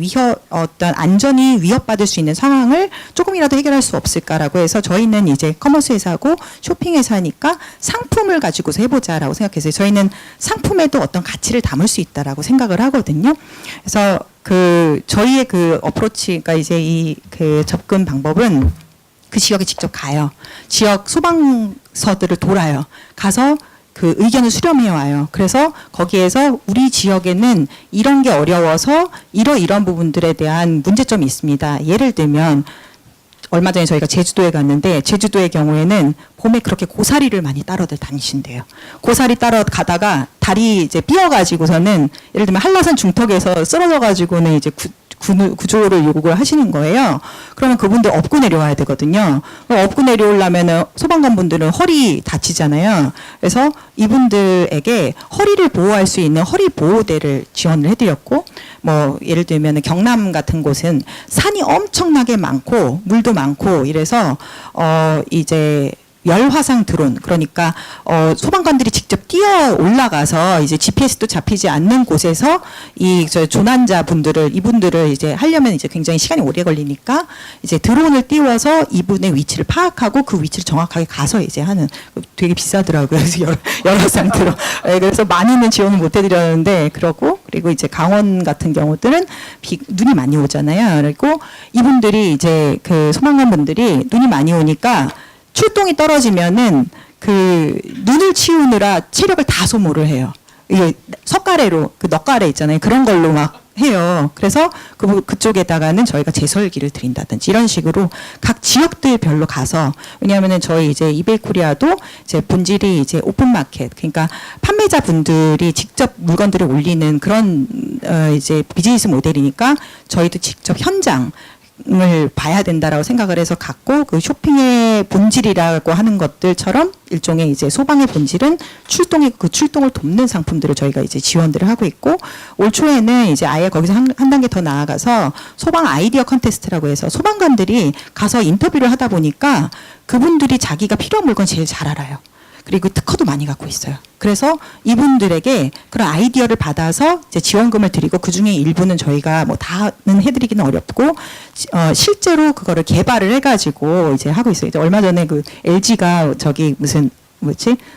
어떤 안전이 위협받을 수 있는 상황을 조금이라도 해결할 수 없을까라고 해서 저희는 이제 커머스 회사고 쇼핑 회사니까 상품을 가지고서 해보자라고 생각했어요. 저희는 상품에도 어떤 가치를 담을 수 있다라고 생각을 하거든요. 그래서 그 저희의 그 어프로치, 그러니까 이제 이 그 접근 방법은 그 지역에 직접 가요. 지역 소방서들을 돌아요. 가서 그 의견을 수렴해 와요. 그래서 거기에서 우리 지역에는 이런 게 어려워서 이런 부분들에 대한 문제점이 있습니다. 예를 들면 얼마 전에 저희가 제주도에 갔는데 제주도의 경우에는 봄에 그렇게 고사리를 많이 따러들 다니신대요. 고사리 따러 가다가 다리 이제 삐어가지고서는 예를 들면 한라산 중턱에서 쓰러져가지고는 이제 구조를 요구를 하시는 거예요. 그러면 그분들 업고 내려와야 되거든요. 업고 내려오려면은 소방관 분들은 허리 다치잖아요. 그래서 이분들에게 허리를 보호할 수 있는 허리 보호대를 지원을 해드렸고, 뭐 예를 들면 경남 같은 곳은 산이 엄청나게 많고 물도 많고 이래서 이제 열화상 드론, 그러니까 소방관들이 직접 뛰어 올라가서 이제 GPS도 잡히지 않는 곳에서 저 조난자 분들을 이분들을 이제 하려면 이제 굉장히 시간이 오래 걸리니까 이제 드론을 띄워서 이분의 위치를 파악하고 그 위치를 정확하게 가서 이제 하는, 되게 비싸더라고요. 그래서 열화상 드론. 네, 그래서 많이는 지원을 못 해드렸는데 그러고, 그리고 이제 강원 같은 경우들은 눈이 많이 오잖아요. 그리고 이분들이 이제 그 소방관 분들이 눈이 많이 오니까 출동이 떨어지면은 그 눈을 치우느라 체력을 다 소모를 해요. 이게 석가래로 그 넉가래 있잖아요. 그런 걸로 막 해요. 그래서 그쪽에다가는 저희가 제설기를 드린다든지 이런 식으로 각 지역들별로 가서, 왜냐하면은 저희 이제 이베이코리아도 이제 본질이 이제 오픈마켓, 그러니까 판매자 분들이 직접 물건들을 올리는 그런 이제 비즈니스 모델이니까 저희도 직접 현장 을 봐야 된다라고 생각을 해서 갖고, 그 쇼핑의 본질이라고 하는 것들처럼 일종의 이제 소방의 본질은 그 출동을 돕는 상품들을 저희가 이제 지원들을 하고 있고, 올 초에는 이제 아예 거기서 한 단계 더 나아가서 소방 아이디어 컨테스트라고 해서 소방관들이 가서 인터뷰를 하다 보니까 그분들이 자기가 필요한 물건 제일 잘 알아요. 그리고 특허도 많이 갖고 있어요. 그래서 이분들에게 그런 아이디어를 받아서 이제 지원금을 드리고, 그 중에 일부는 저희가 뭐 다는 해드리기는 어렵고, 실제로 그거를 개발을 해가지고 이제 하고 있어요. 이제 얼마 전에 그 LG가 저기 무슨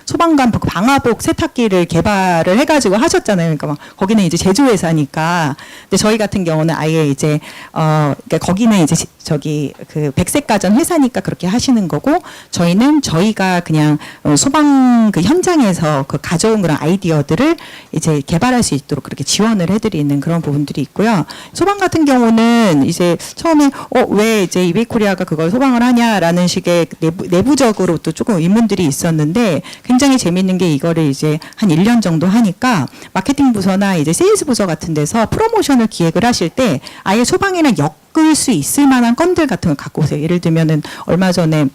소방관 방화복 세탁기를 개발을 해가지고 하셨잖아요. 그러니까 막 거기는 이제 제조회사니까. 근데 저희 같은 경우는 아예 이제 그러니까 거기는 이제 저기 그 백색가전 회사니까 그렇게 하시는 거고, 저희는 저희가 그냥 소방 그 현장에서 그 가져온 그런 아이디어들을 이제 개발할 수 있도록 그렇게 지원을 해드리는 그런 부분들이 있고요. 소방 같은 경우는 이제 처음에 왜 이제 이베이코리아가 그걸 소방을 하냐라는 식의 내부적으로 또 조금 의문들이 있었는데, 굉장히 재밌는 게 이거를 이제 한 1년 정도 하니까 마케팅 부서나 이제 세일즈 부서 같은 데서 프로모션을 기획을 하실 때 아예 소방이랑 엮을 수 있을 만한 건들 같은 걸 갖고 오세요. 예를 들면은 얼마 전에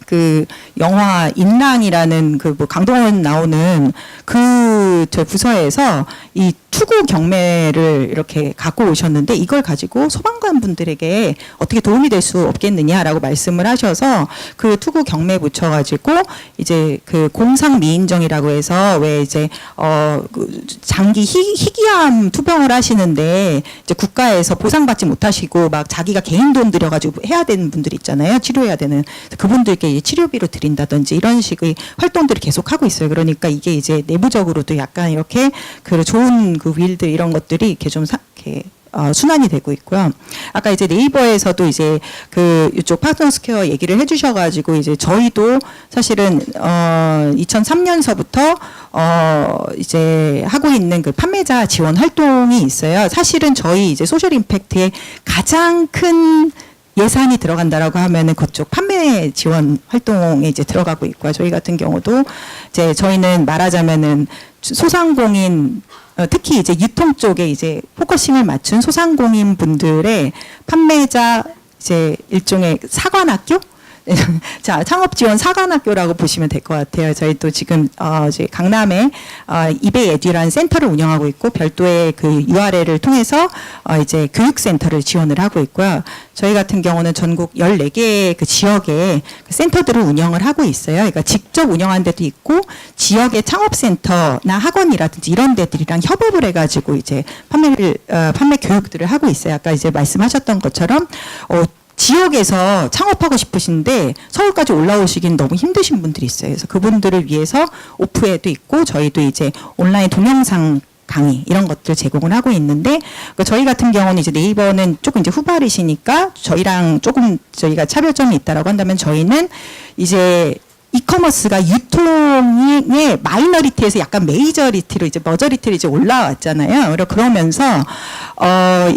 그 영화 인랑이라는 그 뭐 강동원 나오는 그 저 부서에서 이 투구 경매를 이렇게 갖고 오셨는데, 이걸 가지고 소방관 분들에게 어떻게 도움이 될 수 없겠느냐라고 말씀을 하셔서 그 투구 경매 붙여가지고 이제 그 공상 미인정이라고 해서 왜 이제 그 장기 희귀암 투병을 하시는데 이제 국가에서 보상받지 못하시고 막 자기가 개인 돈 들여가지고 해야 되는 분들 있잖아요. 치료해야 되는 그분들께 치료비로 드린다든지 이런 식의 활동들을 계속 하고 있어요. 그러니까 이게 이제 내부적으로도 약간 이렇게 그 좋은 그 윌들 이런 것들이 이렇게 좀 이렇게 순환이 되고 있고요. 아까 이제 네이버에서도 이제 그 이쪽 파트너스퀘어 얘기를 해주셔가지고 이제 저희도 사실은 2003년서부터 이제 하고 있는 그 판매자 지원 활동이 있어요. 사실은 저희 이제 소셜 임팩트의 가장 큰 예산이 들어간다라고 하면은 그쪽 판매 지원 활동에 이제 들어가고 있고요. 저희 같은 경우도 이제 저희는 말하자면은 소상공인 특히 이제 유통 쪽에 이제 포커싱을 맞춘 소상공인 분들의 판매자 이제 일종의 사관학교? 자, 창업 지원 사관학교라고 보시면 될 것 같아요. 저희 또 지금 이제 강남에 이베이 에듀라는 센터를 운영하고 있고, 별도의 그 URL을 통해서 이제 교육센터를 지원을 하고 있고요. 저희 같은 경우는 전국 14개의 그 지역에 그 센터들을 운영을 하고 있어요. 그러니까 직접 운영하는 데도 있고, 지역의 창업센터나 학원이라든지 이런 데들이랑 협업을 해가지고 이제 판매 교육들을 하고 있어요. 아까 이제 말씀하셨던 것처럼 지역에서 창업하고 싶으신데 서울까지 올라오시긴 너무 힘드신 분들이 있어요. 그래서 그분들을 위해서 오프에도 있고, 저희도 이제 온라인 동영상 강의 이런 것들 제공을 하고 있는데, 저희 같은 경우는 이제 네이버는 조금 이제 후발이시니까 저희랑 조금 저희가 차별점이 있다라고 한다면, 저희는 이제 이커머스가 유통의 마이너리티에서 약간 메이저리티로 이제 머저리티로 이제 올라왔잖아요. 그러면서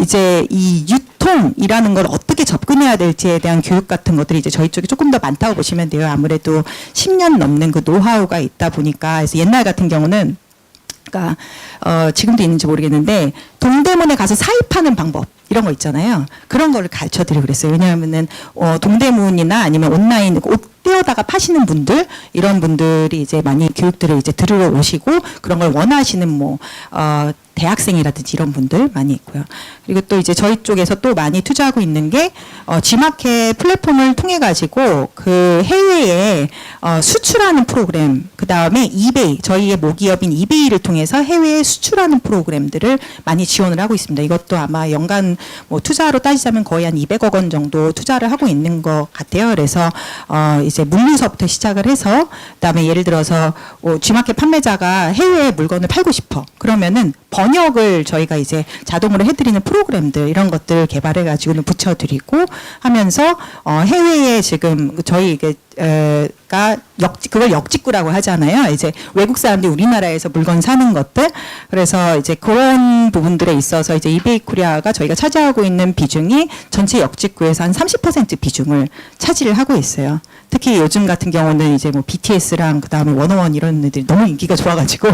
이제 이 유통이라는 걸 어떻게 접근해야 될지에 대한 교육 같은 것들이 이제 저희 쪽에 조금 더 많다고 보시면 돼요. 아무래도 10년 넘는 그 노하우가 있다 보니까. 그래서 옛날 같은 경우는 그러니까 지금도 있는지 모르겠는데 동대문에 가서 사입하는 방법 이런 거 있잖아요. 그런 거를 가르쳐 드리고 그랬어요. 왜냐하면은 동대문이나 아니면 온라인 옷 떼어다가 파시는 분들 이런 분들이 이제 많이 교육들을 이제 들으러 오시고 그런 걸 원하시는 뭐 대학생이라든지 이런 분들 많이 있고요. 그리고 또 이제 저희 쪽에서 또 많이 투자하고 있는 게 G마켓 플랫폼을 통해 가지고 그 해외에 수출하는 프로그램, 그 다음에 이베이, 저희의 모기업인 이베이를 통해서 해외에 수출하는 프로그램들을 많이 지원을 하고 있습니다. 이것도 아마 연간 뭐 투자로 따지자면 거의 한 200억 원 정도 투자를 하고 있는 것 같아요. 그래서 이제 물류서부터 시작을 해서 그다음에 예를 들어서 G마켓 판매자가 해외에 물건을 팔고 싶어. 그러면은 번역을 저희가 이제 자동으로 해드리는 프로그램들 이런 것들을 개발해가지고는 붙여드리고 하면서 해외에 지금 저희 이게 그걸 역직구라고 하잖아요. 이제 외국 사람들이 우리나라에서 물건 사는 것들. 그래서 이제 그런 부분들에 있어서 이제 이베이 코리아가 저희가 차지하고 있는 비중이 전체 역직구에서 한 30% 비중을 차지를 하고 있어요. 특히 요즘 같은 경우는 이제 뭐 BTS랑 그다음에 워너원 이런 애들이 너무 인기가 좋아가지고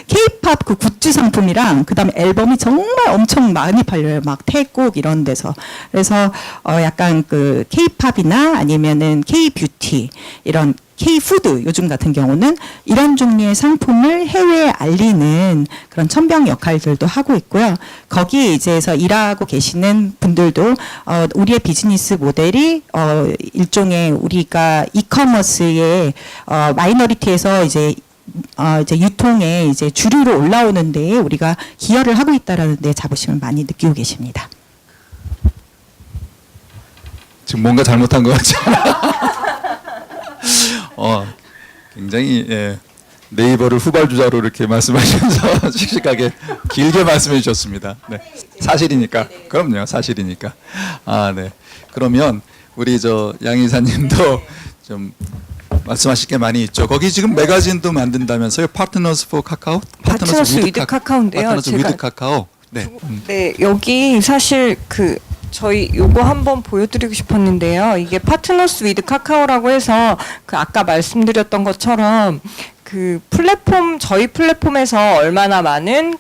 K-팝 그 굿즈 상품이랑 그다음에 앨범이 정말 엄청 많이 팔려요. 막 태국 이런 데서. 그래서 약간 그 K-팝이나 아니면은 K-뷰티 이런 K-푸드 요즘 같은 경우는 이런 종류의 상품을 해외에 알리는 그런 천병 역할들도 하고 있고요. 거기에 이제서 일하고 계시는 분들도 우리의 비즈니스 모델이 일종의 우리가 이커머스의 마이너리티에서 이제 유통에 이제 주류로 올라오는 데에 우리가 기여를 하고 있다라는 데 자부심을 많이 느끼고 계십니다. 지금 뭔가 잘못한 것 같죠? 굉장히 네이버를 후발주자로 이렇게 말씀하시면서 씩씩하게 길게 말씀해 주셨습니다. 네. 사실이니까. 그럼요. 사실이니까. 네. 그러면 우리 양 이사님도 좀 말씀하실 게 많이 있죠. 거기 지금 매거진도 만든다면서요? 파트너스 포 카카오? 파트너스 위드 카카오인데요. 파트너스 위드 카카오. 네. 네, 여기 사실 저희 요거 한번 보여드리고 싶었는데요. 이게 파트너스 위드 카카오라고 해서 아까 말씀드렸던 것처럼 저희 플랫폼에서 얼마나 많은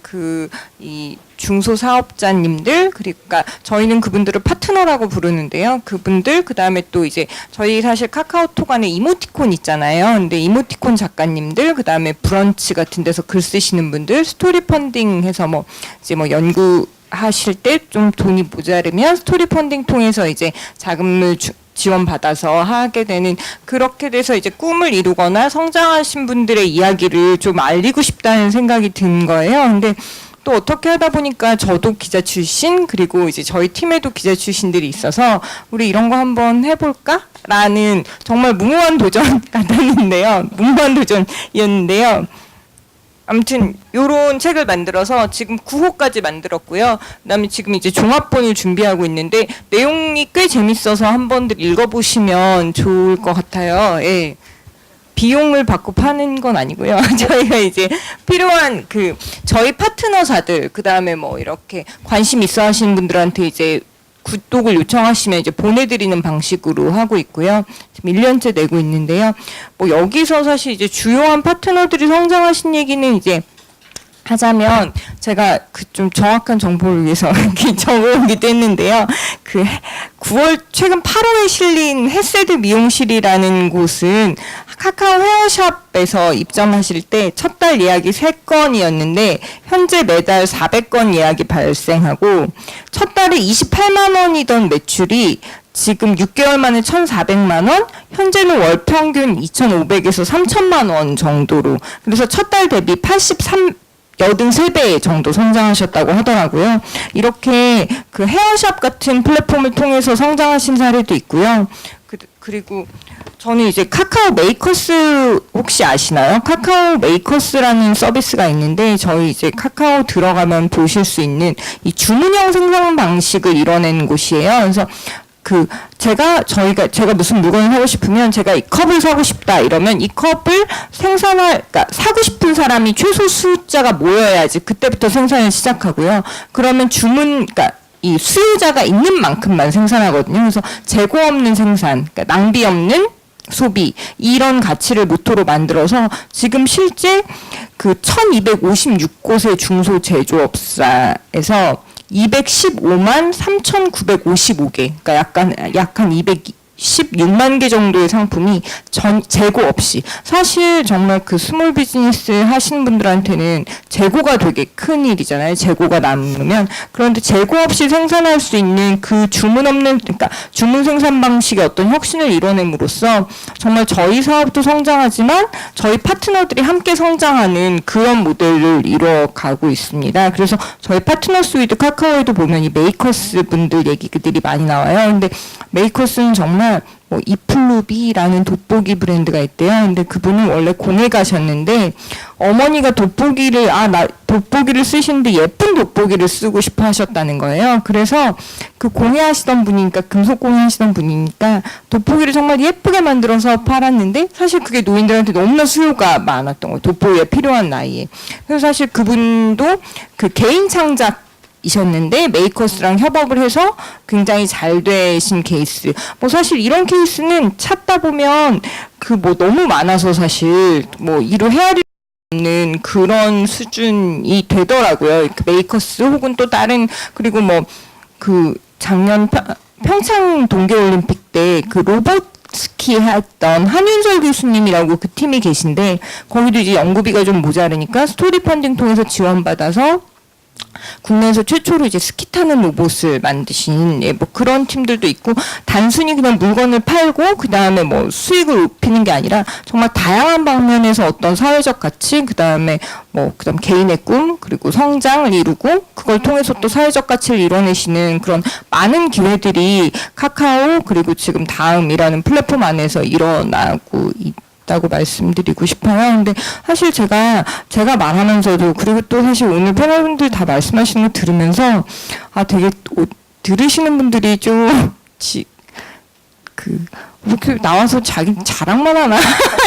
이 중소사업자님들, 그러니까 저희는 그분들을 파트너라고 부르는데요. 그분들, 그 다음에 또 이제 저희 사실 카카오톡 안에 이모티콘 있잖아요. 근데 이모티콘 작가님들, 그 다음에 브런치 같은 데서 글 쓰시는 분들, 스토리 펀딩 해서 이제 연구 하실 때 좀 돈이 모자르면 스토리 펀딩 통해서 이제 자금을 지원받아서 하게 되는, 그렇게 돼서 이제 꿈을 이루거나 성장하신 분들의 이야기를 좀 알리고 싶다는 생각이 든 거예요. 근데 또 어떻게 하다 보니까 저도 기자 출신, 그리고 이제 저희 팀에도 기자 출신들이 있어서 우리 이런 거 한번 해볼까? 라는 정말 무모한 도전 같았는데요. 무모한 도전이었는데요. 아무튼 요런 책을 만들어서 지금 9호까지 만들었고요. 그다음에 지금 이제 종합본을 준비하고 있는데 내용이 꽤 재밌어서 한 번들 읽어보시면 좋을 것 같아요. 예. 비용을 받고 파는 건 아니고요. 저희가 이제 필요한 저희 파트너사들, 그다음에 이렇게 관심 있어 하시는 분들한테 이제 구독을 요청하시면 이제 보내드리는 방식으로 하고 있고요. 지금 1년째 내고 있는데요. 여기서 사실 이제 주요한 파트너들이 성장하신 얘기는 이제 하자면 제가 좀 정확한 정보를 위해서 이렇게 적어오기도 했는데요. 9월 최근 8월에 실린 햇세드 미용실이라는 곳은 카카오 헤어샵에서 입점하실 때 첫 달 예약이 3건이었는데 현재 매달 400건 예약이 발생하고 첫 달에 28만 원이던 매출이 지금 6개월 만에 1,400만 원, 현재는 월 평균 2,500에서 3,000만 원 정도로, 그래서 첫 달 대비 83배 정도 성장하셨다고 하더라고요. 이렇게 헤어샵 같은 플랫폼을 통해서 성장하신 사례도 있고요. 그리고 저는 이제 카카오 메이커스 혹시 아시나요? 카카오 메이커스라는 서비스가 있는데 저희 이제 카카오 들어가면 보실 수 있는 이 주문형 생산 방식을 이뤄낸 곳이에요. 그래서 제가 무슨 물건을 사고 싶으면 제가 이 컵을 사고 싶다 이러면 이 컵을 그러니까 사고 싶은 사람이 최소 숫자가 모여야지 그때부터 생산을 시작하고요. 그러면 그러니까 이 수요자가 있는 만큼만 생산하거든요. 그래서 재고 없는 생산, 그러니까 낭비 없는 소비, 이런 가치를 모토로 만들어서 지금 실제 그 1256곳의 중소제조업사에서 215만 3,955개, 그러니까 약간 216만 개 정도의 상품이 재고 없이, 사실 정말 그 스몰 비즈니스 하시는 분들한테는 재고가 되게 큰 일이잖아요. 재고가 남으면. 그런데 재고 없이 생산할 수 있는 그 그러니까 주문 생산 방식의 어떤 혁신을 이뤄냄으로써 정말 저희 사업도 성장하지만 저희 파트너들이 함께 성장하는 그런 모델을 이뤄가고 있습니다. 그래서 저희 파트너스 위드 카카오에도 보면 이 메이커스 분들 얘기들이 많이 나와요. 근데 메이커스는 정말 뭐 이플루비라는 돋보기 브랜드가 있대요. 근데 그분은 원래 공예 가셨는데 어머니가 돋보기를 쓰시는데 예쁜 돋보기를 쓰고 싶어 하셨다는 거예요. 그래서 그 공예하시던 분이니까, 금속 공예하시던 분이니까 돋보기를 정말 예쁘게 만들어서 팔았는데 사실 그게 노인들한테 너무나 수요가 많았던 거예요. 돋보기에 필요한 나이에. 그래서 사실 그분도 그 개인 창작 이셨는데 메이커스랑 협업을 해서 굉장히 잘 되신 케이스. 뭐 사실 이런 케이스는 찾다 보면 그 뭐 너무 많아서 사실 뭐 이루 헤아릴 수 없는 그런 수준이 되더라고요. 그 메이커스 혹은 또 다른, 그리고 뭐 그 작년 평창 동계올림픽 때 그 로봇 스키 했던 한윤설 교수님이라고 그 팀이 계신데, 거기도 이제 연구비가 좀 모자르니까 스토리 펀딩 통해서 지원받아서 국내에서 최초로 이제 스키 타는 로봇을 만드신 뭐 그런 팀들도 있고, 단순히 그냥 물건을 팔고 그 다음에 뭐 수익을 높이는 게 아니라 정말 다양한 방면에서 어떤 사회적 가치, 그 다음에 그다음 개인의 꿈, 그리고 성장을 이루고 그걸 통해서 또 사회적 가치를 이뤄내시는 그런 많은 기회들이 카카오 그리고 지금 다음이라는 플랫폼 안에서 일어나고 있다고 말씀드리고 싶어요. 근데 사실 제가 말하면서도, 그리고 또 사실 오늘 패널분들 다 말씀하시는 거 들으면서 되게 들으시는 분들이 좀 이렇게 나와서 자기 자랑만 하나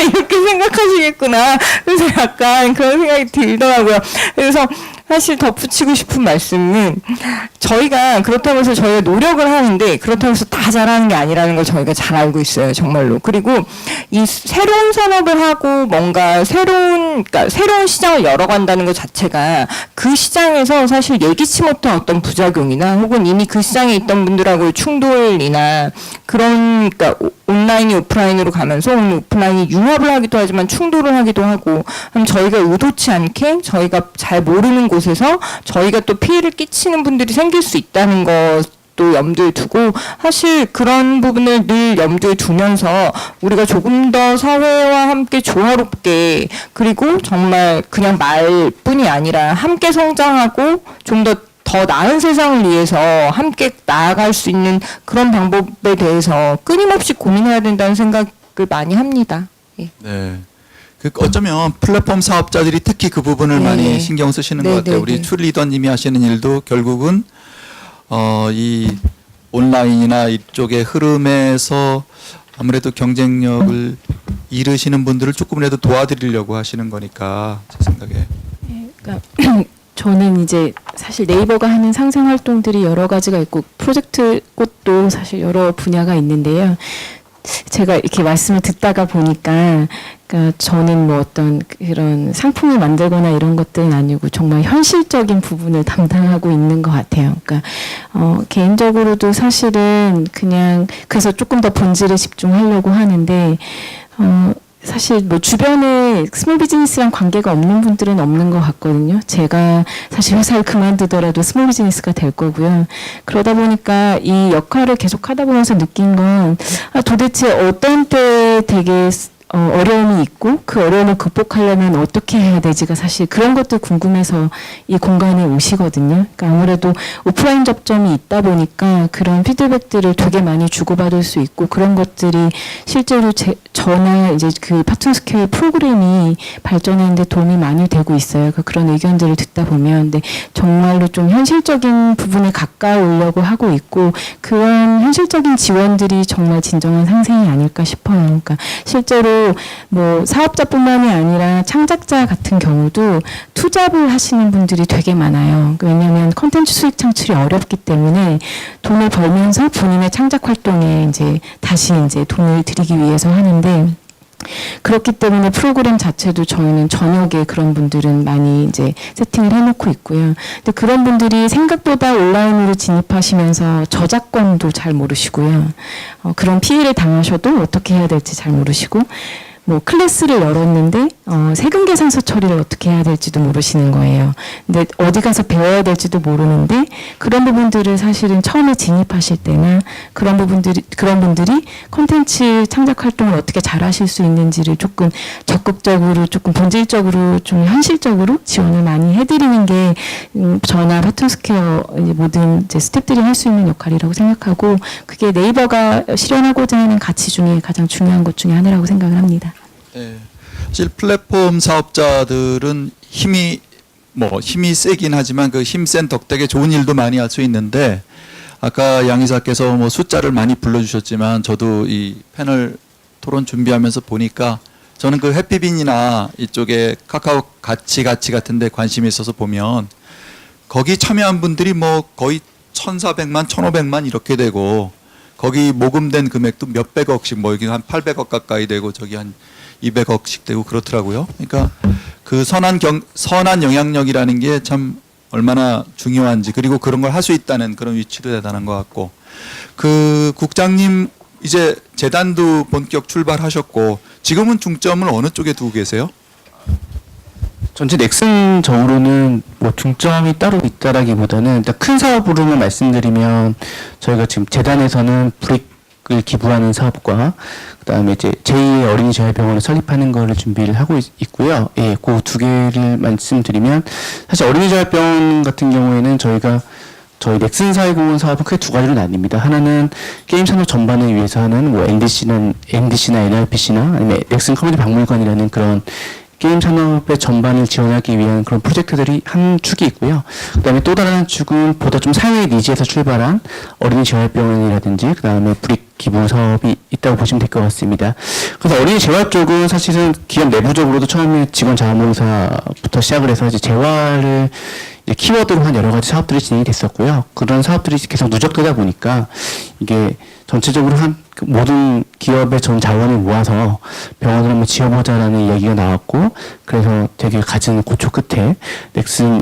이렇게 생각하시겠구나. 그래서 약간 그런 생각이 들더라고요. 그래서 사실 덧붙이고 싶은 말씀은, 저희가 그렇다고 해서 저희가 노력을 하는데 그렇다고 해서 다 잘하는 게 아니라는 걸 저희가 잘 알고 있어요, 정말로. 그리고 이 새로운 산업을 하고 뭔가 새로운 시장을 열어간다는 것 자체가 그 시장에서 사실 예기치 못한 어떤 부작용이나 혹은 이미 그 시장에 있던 분들하고의 충돌이나 그러니까 온라인이 오프라인으로 가면서 오프라인이 융합을 하기도 하지만 충돌을 하기도 하고, 저희가 의도치 않게 저희가 잘 모르는 곳에서 저희가 또 피해를 끼치는 분들이 생길 수 있다는 것도 염두에 두고, 사실 그런 부분을 늘 염두에 두면서 우리가 조금 더 사회와 함께 조화롭게, 그리고 정말 그냥 말뿐이 아니라 함께 성장하고 좀 더 나은 세상을 위해서 함께 나아갈 수 있는 그런 방법에 대해서 끊임없이 고민해야 된다는 생각을 많이 합니다. 예. 네. 어쩌면 플랫폼 사업자들이 특히 그 부분을 네. 많이 신경 쓰시는 것 같아요. 우리 출 리더님이 하시는 일도 결국은 이 온라인이나 이쪽의 흐름에서 아무래도 경쟁력을 잃으시는 분들을 조금이라도 도와드리려고 하시는 거니까, 제 생각에. 그러니까 저는 이제 사실 네이버가 하는 상생 활동들이 여러 가지가 있고 프로젝트 꽃도 사실 여러 분야가 있는데요. 제가 이렇게 말씀을 듣다가 보니까, 그러니까 저는 뭐 어떤 그런 상품을 만들거나 이런 것들은 아니고 정말 현실적인 부분을 담당하고 있는 것 같아요. 그러니까 개인적으로도 사실은 그냥 그래서 조금 더 본질에 집중하려고 하는데, 사실 뭐 주변에 스몰 비즈니스랑 관계가 없는 분들은 없는 것 같거든요. 제가 사실 회사를 그만두더라도 스몰 비즈니스가 될 거고요. 그러다 보니까 이 역할을 계속 하다 보면서 느낀 건 도대체 어떤 때 되게 어려움이 있고 그 어려움을 극복하려면 어떻게 해야 되지가 사실 그런 것도 궁금해서 이 공간에 오시거든요. 그러니까 아무래도 오프라인 접점이 있다 보니까 그런 피드백들을 되게 많이 주고받을 수 있고 그런 것들이 실제로 저나 이제 그 파트너스퀘어의 프로그램이 발전하는 데 도움이 많이 되고 있어요. 그런 의견들을 듣다 보면 근데 정말로 좀 현실적인 부분에 가까우려고 하고 있고 그런 현실적인 지원들이 정말 진정한 상생이 아닐까 싶어요. 그러니까 실제로 뭐 사업자뿐만이 아니라 창작자 같은 경우도 투잡을 하시는 분들이 되게 많아요. 왜냐하면 컨텐츠 수익 창출이 어렵기 때문에 돈을 벌면서 본인의 창작 활동에 이제 다시 이제 돈을 들이기 위해서 하는데 그렇기 때문에 프로그램 자체도 저희는 저녁에 그런 분들은 많이 이제 세팅을 해놓고 있고요. 근데 그런 분들이 생각보다 온라인으로 진입하시면서 저작권도 잘 모르시고요. 그런 피해를 당하셔도 어떻게 해야 될지 잘 모르시고 뭐 클래스를 열었는데 세금 계산서 처리를 어떻게 해야 될지도 모르시는 거예요. 근데 어디 가서 배워야 될지도 모르는데 그런 부분들을 사실은 처음에 진입하실 때나 그런 분들이 콘텐츠 창작 활동을 어떻게 잘 하실 수 있는지를 조금 적극적으로 조금 본질적으로 좀 현실적으로 지원을 많이 해드리는 게 저나 파트너스퀘어 모든 이제 스태프들이 할 수 있는 역할이라고 생각하고 그게 네이버가 실현하고자 하는 가치 중에 가장 중요한 것 중에 하나라고 생각을 합니다. 네. 사실 플랫폼 사업자들은 힘이 세긴 하지만 그 힘 센 덕택에 좋은 일도 많이 할 수 있는데 아까 양 이사께서 뭐 숫자를 많이 불러주셨지만 저도 이 패널 토론 준비하면서 보니까 저는 그 해피빈이나 이쪽에 카카오 가치 같은데 관심이 있어서 보면 거기 참여한 분들이 뭐 거의 1,400만, 1,500만 이렇게 되고 거기 모금된 금액도 몇백억씩 뭐 여기 한 800억 가까이 되고 저기 한 200억씩 되고 그렇더라고요. 그러니까 그 선한 영향력이라는 게 참 얼마나 중요한지 그리고 그런 걸 할 수 있다는 그런 위치도 대단한 것 같고 그 국장님 이제 재단도 본격 출발하셨고 지금은 중점을 어느 쪽에 두고 계세요? 전체 넥슨적으로는 뭐 중점이 따로 있다라기보다는 일단 큰 사업으로만 말씀드리면 저희가 지금 재단에서는 브릭을 기부하는 사업과 그다음에 이제 제2의 어린이 재활병원을 설립하는 거를 준비를 하고 있고요. 예, 그 두 개를 말씀드리면 사실 어린이 재활병원 같은 경우에는 저희 넥슨 사회공헌 사업은 크게 두 가지로 나뉩니다. 하나는 게임 산업 전반을 위해서 하는 뭐 NDC나 NRPC나 아니면 넥슨 커뮤니티 박물관이라는 그런 게임 산업의 전반을 지원하기 위한 그런 프로젝트들이 한 축이 있고요. 그다음에 또 다른 축은 보다 좀 사회의 니즈에서 출발한 어린이 재활병원이라든지 그다음에 브릭 기부 사업이 있다고 보시면 될 것 같습니다. 그래서 어린이 재활 쪽은 사실은 기업 내부적으로도 처음에 직원 자원봉사부터 시작을 해서 이제 재활을 이제 키워드로 한 여러 가지 사업들이 진행이 됐었고요. 그런 사업들이 계속 누적되다 보니까 이게 전체적으로 한 모든 기업의 전 자원을 모아서 병원을 한번 지어보자라는 이야기가 나왔고 그래서 되게 갖은 고초 끝에 넥슨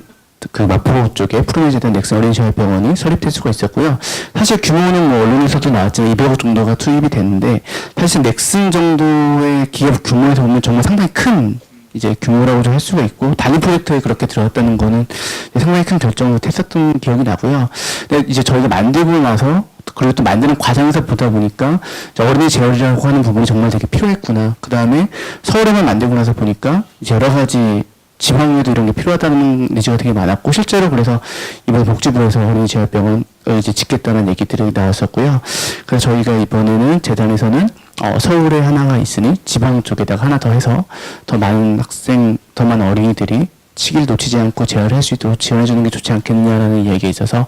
그 마포 쪽에 푸르메재단 넥슨 어린이재활병원이 설립될 수가 있었고요. 사실 규모는 뭐 언론에서도 나왔지만 200억 정도가 투입이 됐는데 사실 넥슨 정도의 기업 규모에서 보면 정말 상당히 큰 이제 규모라고 좀 할 수가 있고 단위 프로젝트에 그렇게 들어갔다는 거는 상당히 큰 결정을 했었던 기억이 나고요. 근데 이제 저희가 만들고 나서 그리고 또 만드는 과정에서 보다 보니까 어린이 재활이라고 하는 부분이 정말 되게 필요했구나. 그 다음에 서울에만 만들고 나서 보니까 이제 여러 가지 지방에도 이런 게 필요하다는 니즈가 되게 많았고 실제로 그래서 이번 복지부에서 어린이 재활병원을 이제 짓겠다는 얘기들이 나왔었고요. 그래서 저희가 이번에는 재단에서는 서울에 하나가 있으니 지방 쪽에다가 하나 더 해서 더 많은 어린이들이 시기를 놓치지 않고 재활을 할 수 있도록 지원해주는 게 좋지 않겠느냐라는 이야기가 있어서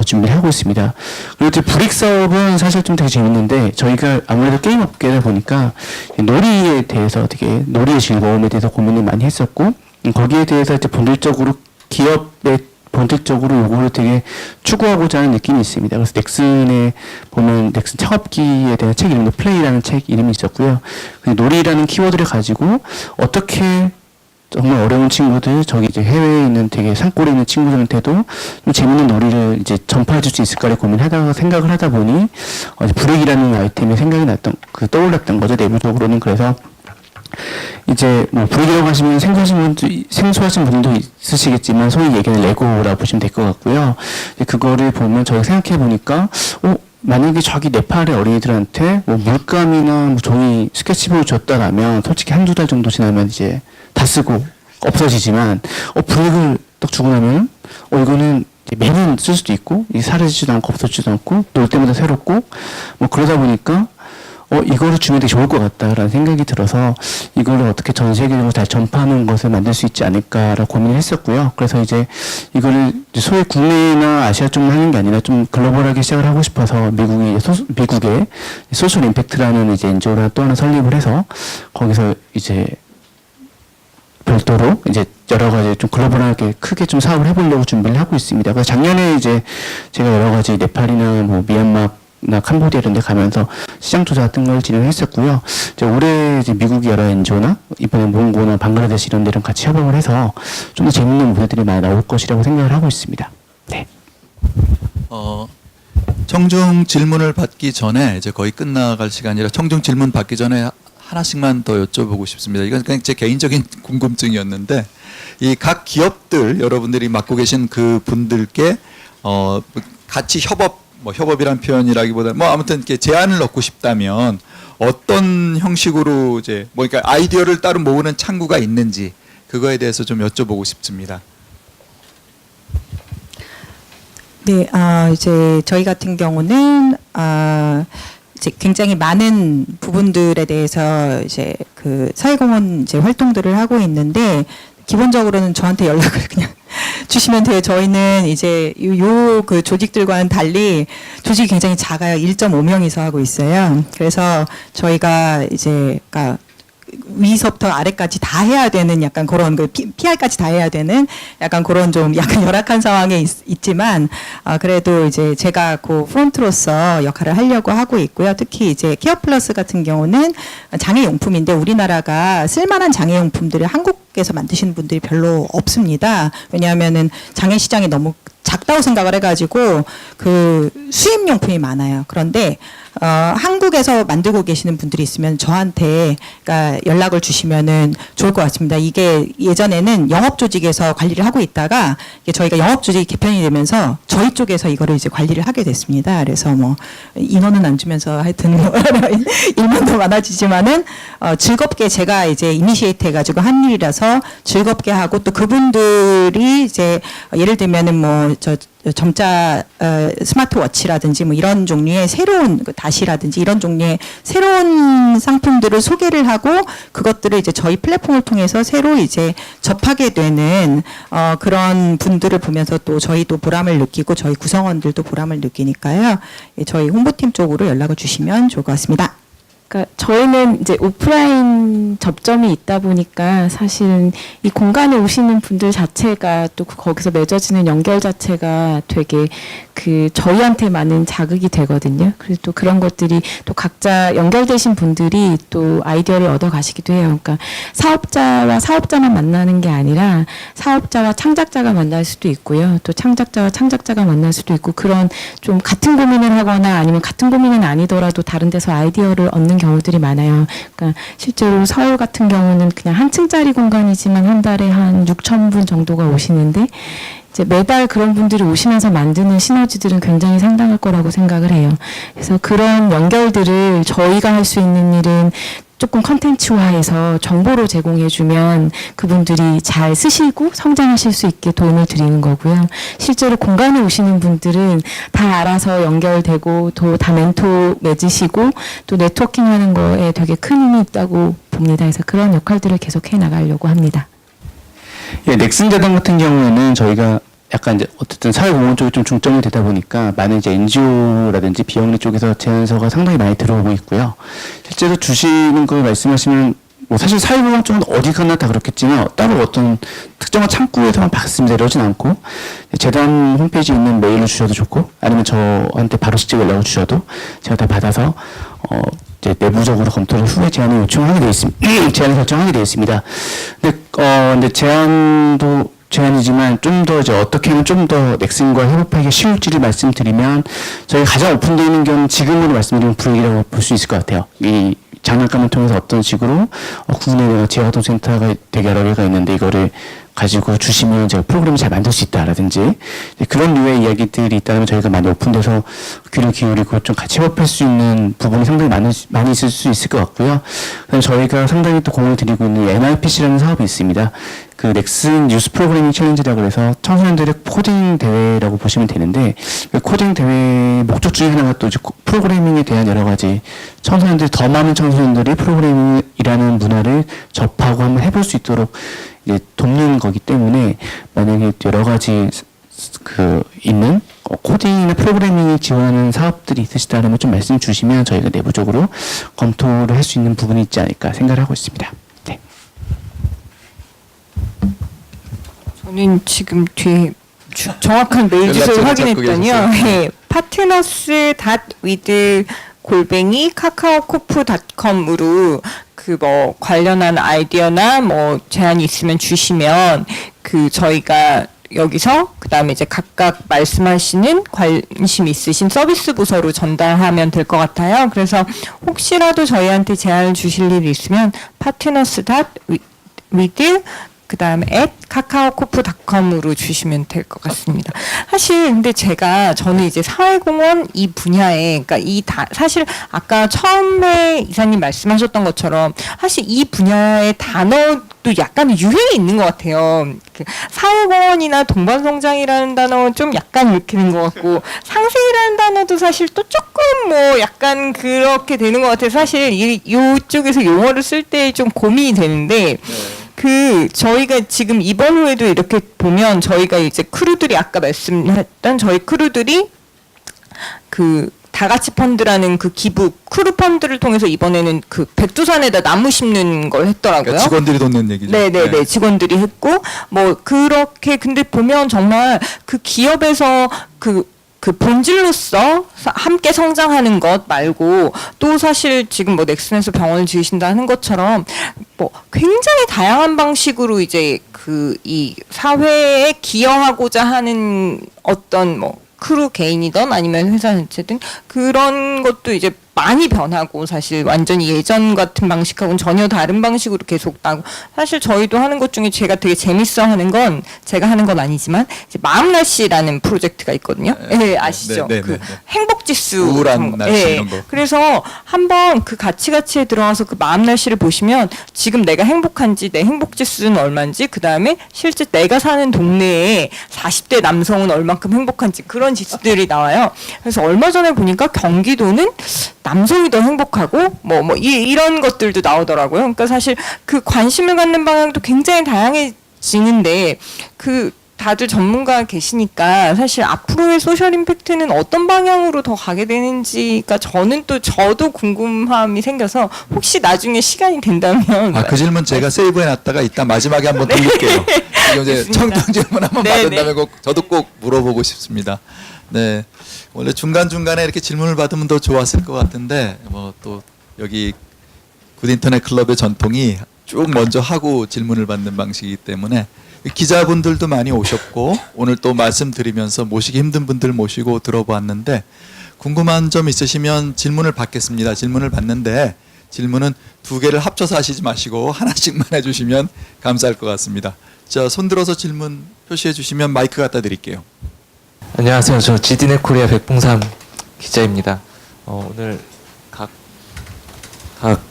준비를 하고 있습니다. 그리고 또 브릭 사업은 사실 좀 되게 재밌는데 저희가 아무래도 게임 업계다 보니까 놀이에 대해서 되게 놀이의 즐거움에 대해서 고민을 많이 했었고 거기에 대해서 이제 기업의 본질적으로 요거를 되게 추구하고자 하는 느낌이 있습니다. 그래서 넥슨에 보면 넥슨 창업기에 대한 책 이름도 플레이라는 책 이름이 있었고요. 놀이라는 키워드를 가지고 어떻게 정말 어려운 친구들, 저기 이제 해외에 있는 되게 산골에 있는 친구들한테도 좀 재밌는 놀이를 이제 전파해 줄 수 있을까를 생각을 하다 보니, 브릭이라는 아이템이 떠올랐던 거죠, 내부적으로는. 그래서, 이제 뭐 브릭이라고 하시면 생소하신 분도 있으시겠지만, 소위 얘기하는 레고라고 보시면 될 것 같고요. 그거를 보면 저희가 생각해 보니까, 만약에 저기 네팔의 어린이들한테 뭐 물감이나 뭐 종이 스케치북을 줬다라면 솔직히 한두 달 정도 지나면 이제 다 쓰고 없어지지만 브렉을 딱 주고 나면 이거는 이제 매년 쓸 수도 있고 이 사라지지도 않고 없어지지도 않고 놀 때마다 새롭고 뭐 그러다 보니까 이거를 주면 되게 좋을 것 같다라는 생각이 들어서 이거를 어떻게 전 세계적으로 잘 전파하는 것을 만들 수 있지 않을까라고 고민을 했었고요. 그래서 이제 이거를 이제 소위 국내나 아시아 쪽만 하는 게 아니라 좀 글로벌하게 시작을 하고 싶어서 미국의 소셜 임팩트라는 이제 NGO를 또 하나 설립을 해서 거기서 이제 별도로 이제 여러 가지 좀 글로벌하게 크게 좀 사업을 해보려고 준비를 하고 있습니다. 그래서 작년에 이제 제가 여러 가지 네팔이나 뭐 미얀마나 캄보디아 이런 데 가면서 시장 조사 같은 걸 진행했었고요. 이제 올해 이제 미국의 여러 NGO나 이번에 몽고나 방글라데시 이런 데랑 같이 협업을 해서 좀 더 재밌는 무대들이 많이 나올 것이라고 생각을 하고 있습니다. 네. 청중 질문을 받기 전에 이제 거의 끝나갈 시간이라 청중 질문 받기 전에 하나씩만 더 여쭤보고 싶습니다. 이건 그냥 제 개인적인 궁금증이었는데 이 각 기업들 여러분들이 맡고 계신 그 분들께 같이 협업이란 표현이라기보다는 뭐 아무튼 이렇게 제안을 넣고 싶다면 어떤 형식으로 이제 그러니까 아이디어를 따로 모으는 창구가 있는지 그거에 대해서 좀 여쭤보고 싶습니다. 네, 이제 저희 같은 경우는 이제 굉장히 많은 부분들에 대해서 이제 그 사회공헌 이제 활동들을 하고 있는데 기본적으로는 저한테 연락을 그냥 주시면 돼요. 저희는 이제 그 조직들과는 달리 조직이 굉장히 작아요. 1.5명이서 하고 있어요. 그래서 저희가 이제 그러니까 위서부터 아래까지 다 해야 되는 약간 그런 그 PR까지 다 해야 되는 약간 그런 좀 약간 열악한 상황에 있지만 그래도 이제 제가 그 프론트로서 역할을 하려고 하고 있고요. 특히 이제 케어플러스 같은 경우는 장애용품인데 우리나라가 쓸만한 장애용품들을 한국에서 만드시는 분들이 별로 없습니다. 왜냐하면은 장애 시장이 너무 작다고 생각을 해가지고 그 수입용품이 많아요. 그런데 한국에서 만들고 계시는 분들이 있으면 저한테 그러니까 연락을 주시면은 좋을 것 같습니다. 이게 예전에는 영업 조직에서 관리를 하고 있다가 이게 저희가 영업 조직이 개편이 되면서 저희 쪽에서 이거를 이제 관리를 하게 됐습니다. 그래서 뭐 인원은 안 주면서 하여튼 뭐 일만 더 많아지지만은 즐겁게 제가 이제 이니시에이트 해가지고 한 일이라서 즐겁게 하고 또 그분들이 이제 예를 들면은 뭐 점자 스마트워치라든지 뭐 이런 종류의 새로운 다시라든지 이런 종류의 새로운 상품들을 소개를 하고 그것들을 이제 저희 플랫폼을 통해서 새로 이제 접하게 되는 그런 분들을 보면서 또 저희도 보람을 느끼고 저희 구성원들도 보람을 느끼니까요. 예, 저희 홍보팀 쪽으로 연락을 주시면 좋을 것 같습니다. 그러니까 저희는 이제 오프라인 접점이 있다 보니까 사실은 이 공간에 오시는 분들 자체가 또 거기서 맺어지는 연결 자체가 되게 그 저희한테 많은 자극이 되거든요. 그래서 또 그런 것들이 또 각자 연결되신 분들이 또 아이디어를 얻어 가시기도 해요. 그러니까 사업자와 사업자만 만나는 게 아니라 사업자와 창작자가 만날 수도 있고요. 또 창작자와 창작자가 만날 수도 있고 그런 좀 같은 고민을 하거나 아니면 같은 고민은 아니더라도 다른 데서 아이디어를 얻는 경우들이 많아요. 그러니까 실제로 서울 같은 경우는 그냥 한 층짜리 공간이지만 한 달에 한 6,000분 정도가 오시는데 이제 매달 그런 분들이 오시면서 만드는 시너지들은 굉장히 상당할 거라고 생각을 해요. 그래서 그런 연결들을 저희가 할 수 있는 일은 조금 컨텐츠화해서 정보로 제공해주면 그분들이 잘 쓰시고 성장하실 수 있게 도움을 드리는 거고요. 실제로 공간에 오시는 분들은 다 알아서 연결되고 또 다 멘토 맺으시고 또 네트워킹하는 거에 되게 큰 힘이 있다고 봅니다. 그래서 그런 역할들을 계속 해나가려고 합니다. 예, 넥슨 재단 같은 경우에는 저희가 약간 이제 어쨌든 사회공헌 쪽에 좀 중점이 되다 보니까 많은 이제 NGO라든지 비영리 쪽에서 제안서가 상당히 많이 들어오고 있고요. 실제로 주시는 거 말씀하시면 뭐 사실 사회공헌 쪽은 어디 가나 다 그렇겠지만 따로 어떤 특정한 창구에서만 받습니다 이러진 않고 재단 홈페이지에 있는 메일을 주셔도 좋고 아니면 저한테 바로 직접 연락을 주셔도 제가 다 받아서 이제 내부적으로 검토를 후에 제안을 요청하게 되어 있습니다. 제안을 결정하게 되어 있습니다. 근데 제안이지만 좀 더 이제 어떻게 하면 좀 더 넥슨과 협업하기 쉬울지를 말씀드리면 저희 가장 오픈되어 있는 경우는 지금으로 말씀드리면 브레이크라고 볼 수 있을 것 같아요. 이 장난감을 통해서 어떤 식으로 국내 지하활동센터가 되게 여러 개가 있는데 이거를 가지고 주시면 제가 프로그램을 잘 만들 수 있다라든지 이제 그런 류의 이야기들이 있다면 저희가 많이 오픈돼서 귀를 기울이고 좀 같이 협업할 수 있는 부분이 상당히 많이 있을 수 있을 것 같고요. 그다음에 저희가 상당히 또 공을 들이고 있는 NRPC라는 사업이 있습니다. 그 넥슨 뉴스 프로그래밍 챌린지라고 해서 청소년들의 코딩 대회라고 보시면 되는데 그 코딩 대회 목적 중에 하나가 또 이제 프로그래밍에 대한 여러 가지 더 많은 청소년들이 프로그래밍이라는 문화를 접하고 한번 해볼 수 있도록 이제 돕는 거기 때문에 만약에 여러 가지 있는 코딩이나 프로그래밍을 지원하는 사업들이 있으시다면 좀 말씀 주시면 저희가 내부적으로 검토를 할 수 있는 부분이 있지 않을까 생각을 하고 있습니다. 네. 저는 지금 뒤에 정확한 메일 주소를 연락처를 잡고 확인했더니요. 계셨어요. 네, partners.with@카카오코프.com으로 그 뭐 관련한 아이디어나 뭐 제안이 있으면 주시면 그 저희가 여기서 그다음에 이제 각각 말씀하시는 관심 있으신 서비스 부서로 전달하면 될 것 같아요. 그래서 혹시라도 저희한테 제안을 주실 일이 있으면 partners.with 그다음에 @카카오코프.com으로 주시면 될 것 같습니다. 사실 근데 저는 이제 사회공헌 이 분야에 그러니까 사실 아까 처음에 이사님 말씀하셨던 것처럼 사실 이 분야의 단어도 약간 유행이 있는 것 같아요. 사회공헌이나 동반성장이라는 단어 좀 약간 이렇게 된 것 같고 상생이라는 단어도 사실 또 조금 뭐 약간 그렇게 되는 것 같아요. 사실 이쪽에서 용어를 쓸 때 좀 고민이 되는데. 저희가 지금 이번 후에도 이렇게 보면 저희가 이제 크루들이 아까 말씀했던 저희 크루들이 다 같이 펀드라는 크루 펀드를 통해서 이번에는 백두산에다 나무 심는 걸 했더라고요. 그러니까 직원들이 돕는 얘기죠. 네네네. 직원들이 했고, 그렇게, 근데 보면 정말 기업에서 본질로서 함께 성장하는 것 말고 또 사실 지금 넥슨에서 병원을 지으신다는 것처럼 굉장히 다양한 방식으로 이제 이 사회에 기여하고자 하는 어떤 크루 개인이든 아니면 회사 전체든 그런 것도 이제 많이 변하고 사실 완전히 예전 같은 방식하고는 전혀 다른 방식으로 계속 나고 사실 저희도 하는 것 중에 제가 되게 재밌어 하는 건 제가 하는 건 아니지만 이제 마음 날씨라는 프로젝트가 있거든요. 네, 아시죠? 행복 지수 우울한 날씨 이런 거. 그래서 한번 가치에 들어가서 마음 날씨를 보시면 지금 내가 행복한지 내 행복 지수는 얼마인지 그다음에 실제 내가 사는 동네에 40대 남성은 얼만큼 행복한지 그런 지수들이 나와요. 그래서 얼마 전에 보니까 경기도는 남성이 더 행복하고 이런 것들도 나오더라고요. 그러니까 사실 관심을 갖는 방향도 굉장히 다양해지는데 다들 전문가 계시니까 사실 앞으로의 소셜 임팩트는 어떤 방향으로 더 가게 되는지가 저도 궁금함이 생겨서 혹시 나중에 시간이 된다면 그 질문 제가 세이브해 놨다가 이따 마지막에 한번 드릴게요. 지금 이제 청정 질문 한번 받은다면 저도 꼭 물어보고 싶습니다. 네. 원래 중간중간에 이렇게 질문을 받으면 더 좋았을 것 같은데 또 여기 굿인터넷 클럽의 전통이 쭉 먼저 하고 질문을 받는 방식이기 때문에 기자분들도 많이 오셨고 오늘 또 말씀드리면서 모시기 힘든 분들 모시고 들어봤는데 궁금한 점 있으시면 질문을 받겠습니다. 질문을 받는데 질문은 2개를 합쳐서 하시지 마시고 하나씩만 해주시면 감사할 것 같습니다. 자, 손 들어서 질문 표시해 주시면 마이크 갖다 드릴게요. 안녕하세요. 저 GD넷 코리아 백봉삼 기자입니다. 오늘 각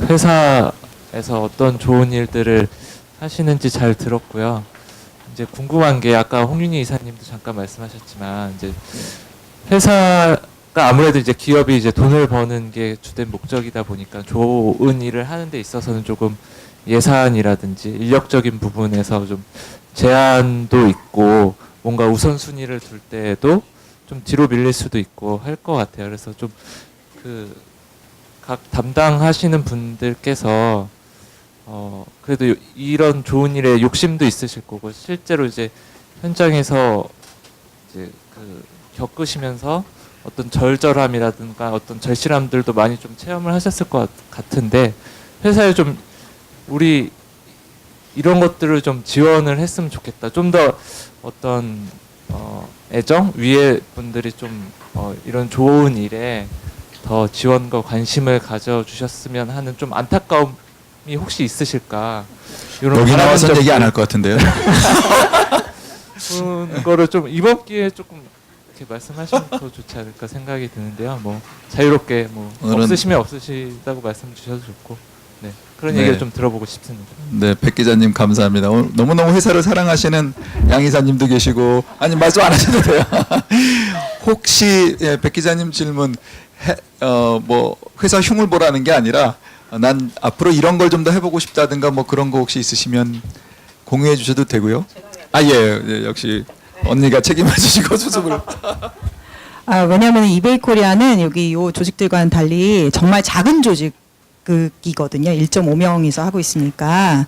회사에서 어떤 좋은 일들을 하시는지 잘 들었고요. 이제 궁금한 게 아까 홍윤희 이사님도 잠깐 말씀하셨지만 이제 회사가 아무래도 이제 기업이 이제 돈을 버는 게 주된 목적이다 보니까 좋은 일을 하는 데 있어서는 조금 예산이라든지 인력적인 부분에서 좀 제한도 있고 뭔가 우선순위를 둘 때에도 좀 뒤로 밀릴 수도 있고 할 것 같아요. 그래서 좀 각 담당하시는 분들께서 그래도 이런 좋은 일에 욕심도 있으실 거고 실제로 이제 현장에서 이제 겪으시면서 어떤 절절함이라든가 어떤 절실함들도 많이 좀 체험을 하셨을 것 같은데 회사에 좀 우리 이런 것들을 좀 지원을 했으면 좋겠다. 좀 더 어떤 애정 위에 분들이 좀 이런 좋은 일에 더 지원과 관심을 가져주셨으면 하는 좀 안타까움도 혹시 있으실까? 이런 여기 바라는 나와서 점들, 얘기 안 할 것 같은데요. 그런 거를 좀 이번 기회에 조금 이렇게 말씀하시면 더 좋지 않을까 생각이 드는데요. 뭐 자유롭게 뭐 오늘은- 없으시면 없으시다고 말씀 주셔도 좋고, 네, 그런 네. 얘기를 좀 들어보고 싶습니다. 네, 백 기자님 감사합니다. 오늘 너무너무 회사를 사랑하시는 양 이사님도 계시고, 아니 말씀 안 하셔도 돼요. 혹시 백 기자님 질문, 뭐 회사 흉을 보라는 게 아니라 난 앞으로 이런 걸 좀 더 해보고 싶다든가 뭐 그런 거 혹시 있으시면 공유해 주셔도 되고요. 아, 예, 역시 언니가 책임져 주시고 수습을. 왜냐하면 이베이 코리아는 여기 요 조직들과는 달리 정말 작은 조직이거든요. 1.5명이서 하고 있으니까.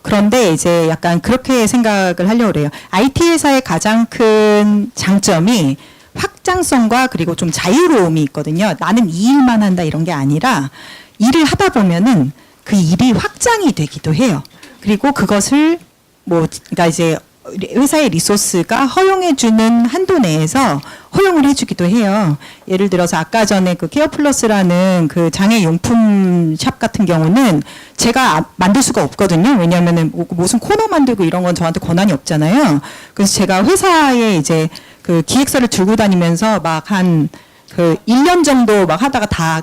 그런데 이제 약간 그렇게 생각을 하려고 그래요. IT 회사의 가장 큰 장점이 확장성과 그리고 좀 자유로움이 있거든요. 나는 이 일만 한다 이런 게 아니라 일을 하다 보면은 그 일이 확장이 되기도 해요. 그리고 그것을 그러니까 이제 회사의 리소스가 허용해주는 한도 내에서 허용을 해주기도 해요. 예를 들어서 아까 전에 그 케어플러스라는 그 장애 용품 샵 같은 경우는 제가 만들 수가 없거든요. 왜냐하면은 무슨 코너 만들고 이런 건 저한테 권한이 없잖아요. 그래서 제가 회사에 이제 그 기획서를 들고 다니면서 막 한 그 1년 정도 막 하다가 다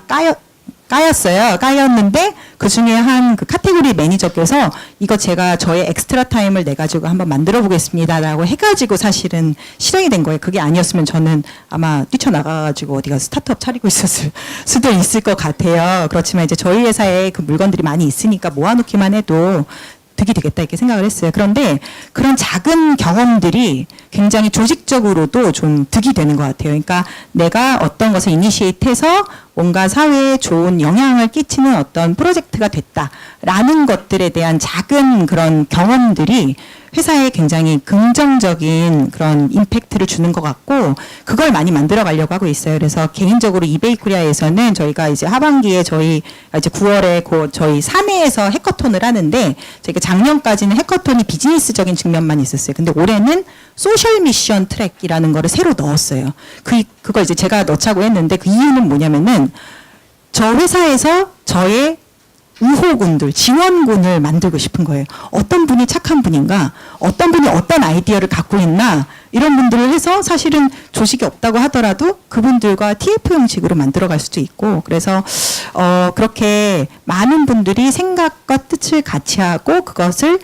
까였는데 그 중에 한 그 카테고리 매니저께서 이거 제가 저의 엑스트라 타임을 내 가지고 한번 만들어 보겠습니다라고 해가지고 사실은 실행이 된 거예요. 그게 아니었으면 저는 아마 뛰쳐나가가지고 어디가 스타트업 차리고 있었을 수도 있을 것 같아요. 그렇지만 이제 저희 회사에 그 물건들이 많이 있으니까 모아놓기만 해도 득이 되겠다 이렇게 생각을 했어요. 그런데 그런 작은 경험들이 굉장히 조직적으로도 좀 득이 되는 것 같아요. 그러니까 내가 어떤 것을 이니시에이트해서 뭔가 사회에 좋은 영향을 끼치는 어떤 프로젝트가 됐다라는 것들에 대한 작은 그런 경험들이 회사에 굉장히 긍정적인 그런 임팩트를 주는 것 같고 그걸 많이 만들어 가려고 하고 있어요. 그래서 개인적으로 이베이 코리아에서는 저희가 이제 하반기에 저희 이제 9월에 저희 사내에서 해커톤을 하는데 저희가 작년까지는 해커톤이 비즈니스적인 측면만 있었어요. 근데 올해는 소셜 미션 트랙이라는 거를 새로 넣었어요. 그걸 이제 제가 넣자고 했는데 그 이유는 뭐냐면은 저 회사에서 저의 우호군들, 지원군을 만들고 싶은 거예요. 어떤 분이 착한 분인가, 어떤 분이 어떤 아이디어를 갖고 있나, 이런 분들을 해서 사실은 조직이 없다고 하더라도 그분들과 TF 형식으로 만들어갈 수도 있고, 그래서 그렇게 많은 분들이 생각과 뜻을 같이 하고 그것을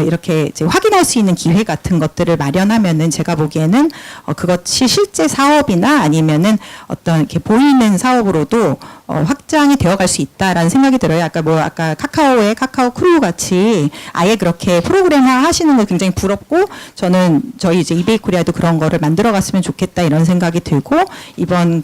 이렇게 이제 확인할 수 있는 기회 같은 것들을 마련하면은 제가 보기에는 그것이 실제 사업이나 아니면은 어떤 이렇게 보이는 사업으로도 확장이 되어갈 수 있다라는 생각이 들어요. 아까 카카오의 카카오 크루 같이 아예 그렇게 프로그램화 하시는 거 굉장히 부럽고 저는 저희 이제 이베이 코리아도 그런 거를 만들어갔으면 좋겠다 이런 생각이 들고 이번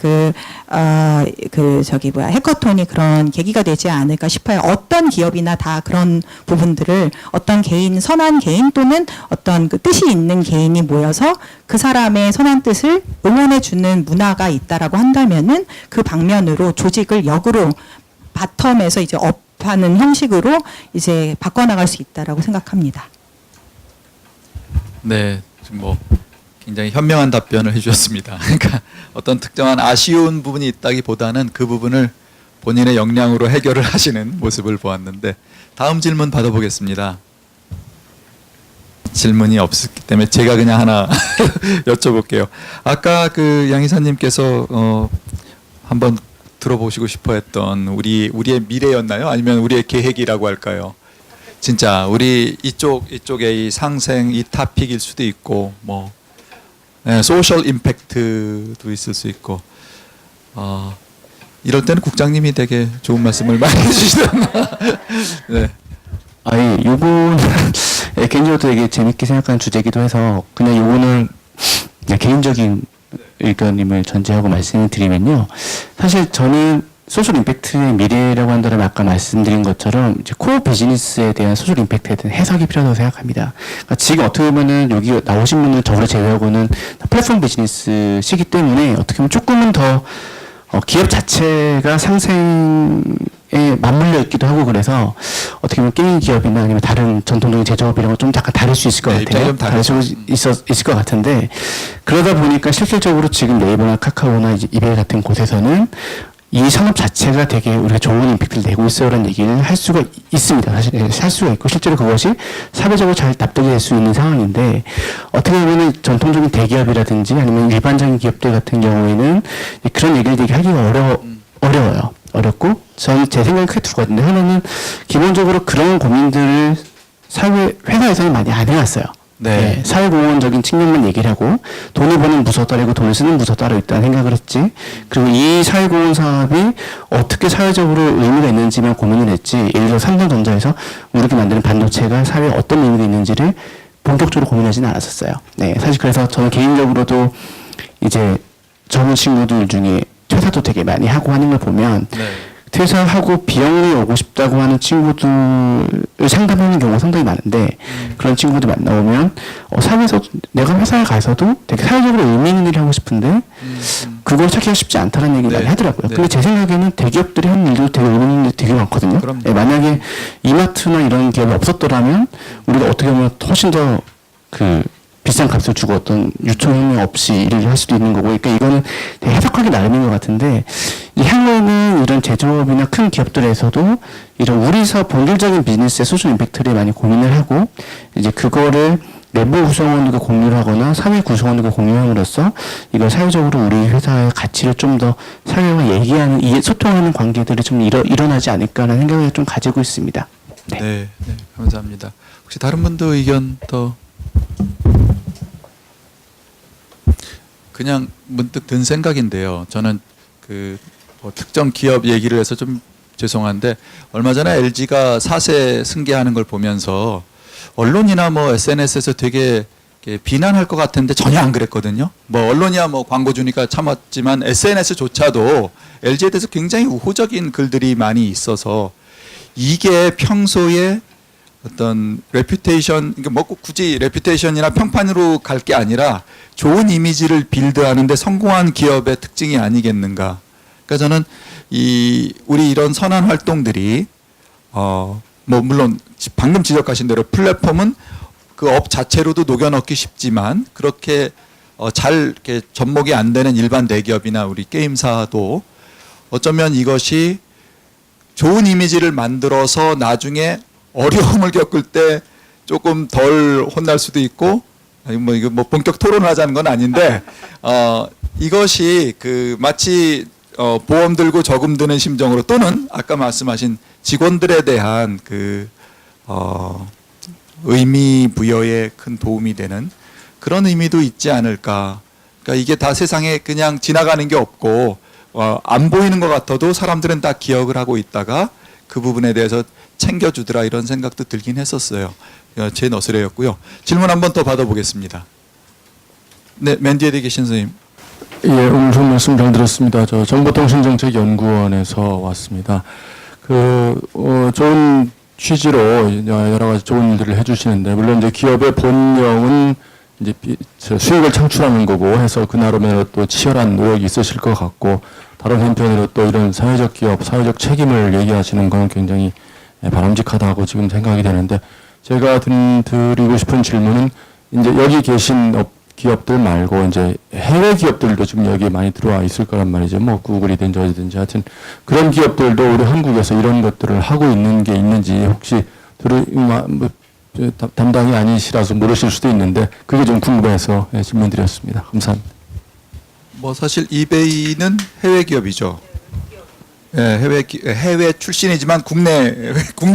해커톤이 그런 계기가 되지 않을까 싶어요. 어떤 기업이나 다 그런 부분들을 어떤 선한 개인 또는 어떤 그 뜻이 있는 개인이 모여서 그 사람의 선한 뜻을 응원해주는 문화가 있다라고 한다면은 그 방면으로 조직을 역으로 바텀에서 이제 업하는 형식으로 이제 바꿔나갈 수 있다라고 생각합니다. 네, 지금 뭐 굉장히 현명한 답변을 해주셨습니다. 그러니까 어떤 특정한 아쉬운 부분이 있다기보다는 그 부분을 본인의 역량으로 해결을 하시는 모습을 보았는데 다음 질문 받아보겠습니다. 질문이 없었기 때문에 제가 그냥 하나 여쭤볼게요. 아까 그 양 이사님께서 한번 들어보시고 싶어했던 우리의 미래였나요? 아니면 우리의 계획이라고 할까요? 진짜 우리 이쪽의 이 상생 이 토픽일 수도 있고 뭐 소셜 임팩트도 있을 수 있고 이럴 때는 국장님이 되게 좋은 말씀을 많이 해주시던가. 네. 요거는 개인적으로 되게 재밌게 생각하는 주제이기도 해서 그냥 요거는 그냥 개인적인 의견임을 전제하고 말씀을 드리면요. 사실 저는 소셜 임팩트의 미래라고 한다면 아까 말씀드린 것처럼 이제 코어 비즈니스에 대한 소셜 임팩트에 대한 해석이 필요하다고 생각합니다. 그러니까 지금 어떻게 보면은 여기 나오신 분들 저를 제외하고는 플랫폼 비즈니스 시기 때문에 어떻게 보면 조금은 더 기업 자체가 상생에 맞물려 있기도 하고 그래서 어떻게 보면 게임 기업이나 아니면 다른 전통적인 제조업이랑 좀 약간 다를 수 있을 것 같아요. 다를 수 있을 것 같은데 그러다 보니까 실질적으로 지금 네이버나 카카오나 이제 이베이 같은 곳에서는 이 산업 자체가 되게 우리가 좋은 임팩트를 내고 있어요라는 얘기를 할 수가 있습니다. 사실 할 수가 있고 실제로 그것이 사회적으로 잘 납득이 될 수 있는 상황인데 어떻게 보면 전통적인 대기업이라든지 아니면 일반적인 기업들 같은 경우에는 그런 얘기를 되게 하기가 어려워요. 어렵고 저는 제 생각은 크게 두 가지인데 하나는 기본적으로 그런 고민들을 회사에서는 많이 안 해왔어요. 네. 사회공헌적인 측면만 얘기를 하고 돈을 버는 부서 따르고 돈을 쓰는 부서 따로 있다는 생각을 했지. 그리고 이 사회공헌 사업이 어떻게 사회적으로 의미가 있는지만 고민을 했지. 예를 들어 삼성전자에서 우리가 만드는 반도체가 사회에 어떤 의미가 있는지를 본격적으로 고민하지는 않았었어요. 네, 사실 그래서 저는 개인적으로도 이제 젊은 친구들 중에 퇴사도 되게 많이 하고 하는 걸 보면 네. 퇴사하고 비영리 오고 싶다고 하는 친구들을 상담하는 경우가 상당히 많은데 그런 친구들 만나보면 사회에서 내가 회사에 가서도 되게 사회적으로 의미 있는 일을 하고 싶은데 그걸 찾기가 쉽지 않다는 얘기를 네. 많이 하더라고요. 네. 근데 제 생각에는 대기업들이 하는 일도 되게 의미 있는 일이 되게 많거든요. 그럼요. 네, 만약에 이마트나 이런 기업이 없었더라면 우리가 어떻게 보면 훨씬 더 비싼 값을 주고 어떤 유통혁명 없이 일을 할 수도 있는 거고, 그러니까 이거는 되게 해석하기 나름인 것 같은데, 이 향후에는 이런 제조업이나 큰 기업들에서도 이런 우리 사업 본질적인 비즈니스의 소셜 임팩트를 많이 고민을 하고, 이제 그거를 내부 구성원들과 공유를 하거나 사회 구성원들과 공유함으로써 이걸 사회적으로 우리 회사의 가치를 좀 더 사회와 얘기하는, 소통하는 관계들이 좀 일어나지 않을까라는 생각을 좀 가지고 있습니다. 네. 네, 네, 감사합니다. 혹시 다른 분도 의견 더? 그냥 문득 든 생각인데요. 저는 뭐 특정 기업 얘기를 해서 좀 죄송한데 얼마 전에 LG가 4세 승계하는 걸 보면서 언론이나 뭐 SNS에서 되게 이렇게 비난할 것 같은데 전혀 안 그랬거든요. 뭐 언론이야 뭐 광고 주니까 참았지만 SNS조차도 LG에 대해서 굉장히 우호적인 글들이 많이 있어서 이게 평소에 어떤 레퓨테이션, 그러니까 뭐 꼭 굳이 레퓨테이션이나 평판으로 갈 게 아니라 좋은 이미지를 빌드하는데 성공한 기업의 특징이 아니겠는가. 그러니까 저는 우리 이런 선한 활동들이 뭐 물론 방금 지적하신 대로 플랫폼은 그 업 자체로도 녹여넣기 쉽지만 그렇게 잘 이렇게 접목이 안 되는 일반 대기업이나 우리 게임사도 어쩌면 이것이 좋은 이미지를 만들어서 나중에 어려움을 겪을 때 조금 덜 혼날 수도 있고, 이거 뭐 본격 토론을 하자는 건 아닌데, 이것이 마치 보험 들고 저금 드는 심정으로 또는 아까 말씀하신 직원들에 대한 의미 부여에 큰 도움이 되는 그런 의미도 있지 않을까. 그러니까 이게 다 세상에 그냥 지나가는 게 없고, 안 보이는 것 같아도 사람들은 다 기억을 하고 있다가 그 부분에 대해서 챙겨주더라 이런 생각도 들긴 했었어요. 제 너스레였고요. 질문 한 번 더 받아보겠습니다. 네, 맨 뒤에 계신 선생님. 예, 오늘 좋은 말씀 잘 들었습니다. 저 정보통신정책연구원에서 왔습니다. 좋은 취지로 여러 가지 좋은 일들을 해주시는데, 물론 이제 기업의 본령은 이제 수익을 창출하는 거고 해서 그 나름대로 또 치열한 노력이 있으실 것 같고, 다른 한편으로 또 이런 사회적 기업, 사회적 책임을 얘기하시는 건 굉장히 바람직하다고 지금 생각이 되는데, 제가 드리고 싶은 질문은 이제 여기 계신 기업들 말고 이제 해외 기업들도 지금 여기에 많이 들어와 있을 거란 말이죠. 뭐 구글이든지 어디든지 하여튼 그런 기업들도 우리 한국에서 이런 것들을 하고 있는 게 있는지 혹시 담당이 아니시라서 모르실 수도 있는데 그게 좀 궁금해서 질문 드렸습니다. 감사합니다. 뭐 사실 이베이는 해외 기업이죠. 예, 해외 출신이지만 국내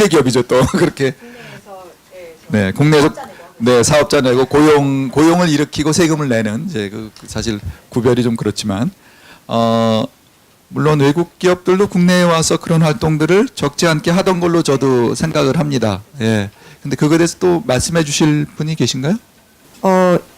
기업이죠 또 그렇게. 네, 국내에서 네 사업자 내고 고용을 일으키고 세금을 내는 이제 사실 구별이 좀 그렇지만 물론 외국 기업들도 국내에 와서 그런 활동들을 적지 않게 하던 걸로 저도 생각을 합니다. 예. 근데 그거에 대해서 또 말씀해 주실 분이 계신가요?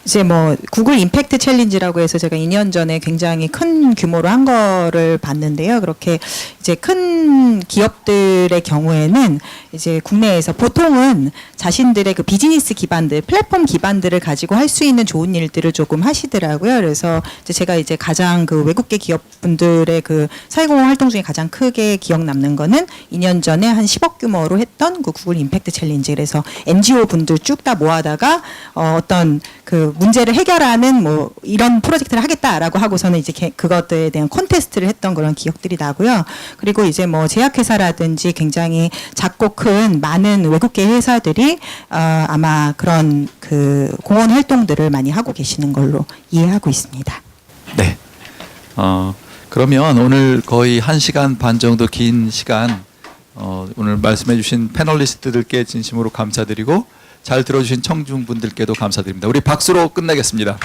이제 뭐 구글 임팩트 챌린지라고 해서 제가 2년 전에 굉장히 큰 규모로 한 거를 봤는데요. 그렇게 이제 큰 기업들의 경우에는 이제 국내에서 보통은 자신들의 그 비즈니스 기반들, 플랫폼 기반들을 가지고 할 수 있는 좋은 일들을 조금 하시더라고요. 그래서 이제 제가 이제 가장 그 외국계 기업분들의 그 사회공헌 활동 중에 가장 크게 기억 남는 거는 2년 전에 한 10억 규모로 했던 그 구글 임팩트 챌린지. 그래서 NGO 분들 쭉 다 모아다가 어떤 그 문제를 해결하는 뭐 이런 프로젝트를 하겠다라고 하고서는 이제 그것들에 대한 콘테스트를 했던 그런 기억들이 나고요. 그리고 이제 뭐 제약회사라든지 굉장히 작고 큰 많은 외국계 회사들이 아마 그런 그 공헌 활동들을 많이 하고 계시는 걸로 이해하고 있습니다. 네. 그러면 오늘 거의 1시간 반 정도 긴 시간 오늘 말씀해 주신 패널리스트들께 진심으로 감사드리고 잘 들어주신 청중분들께도 감사드립니다. 우리 박수로 끝내겠습니다.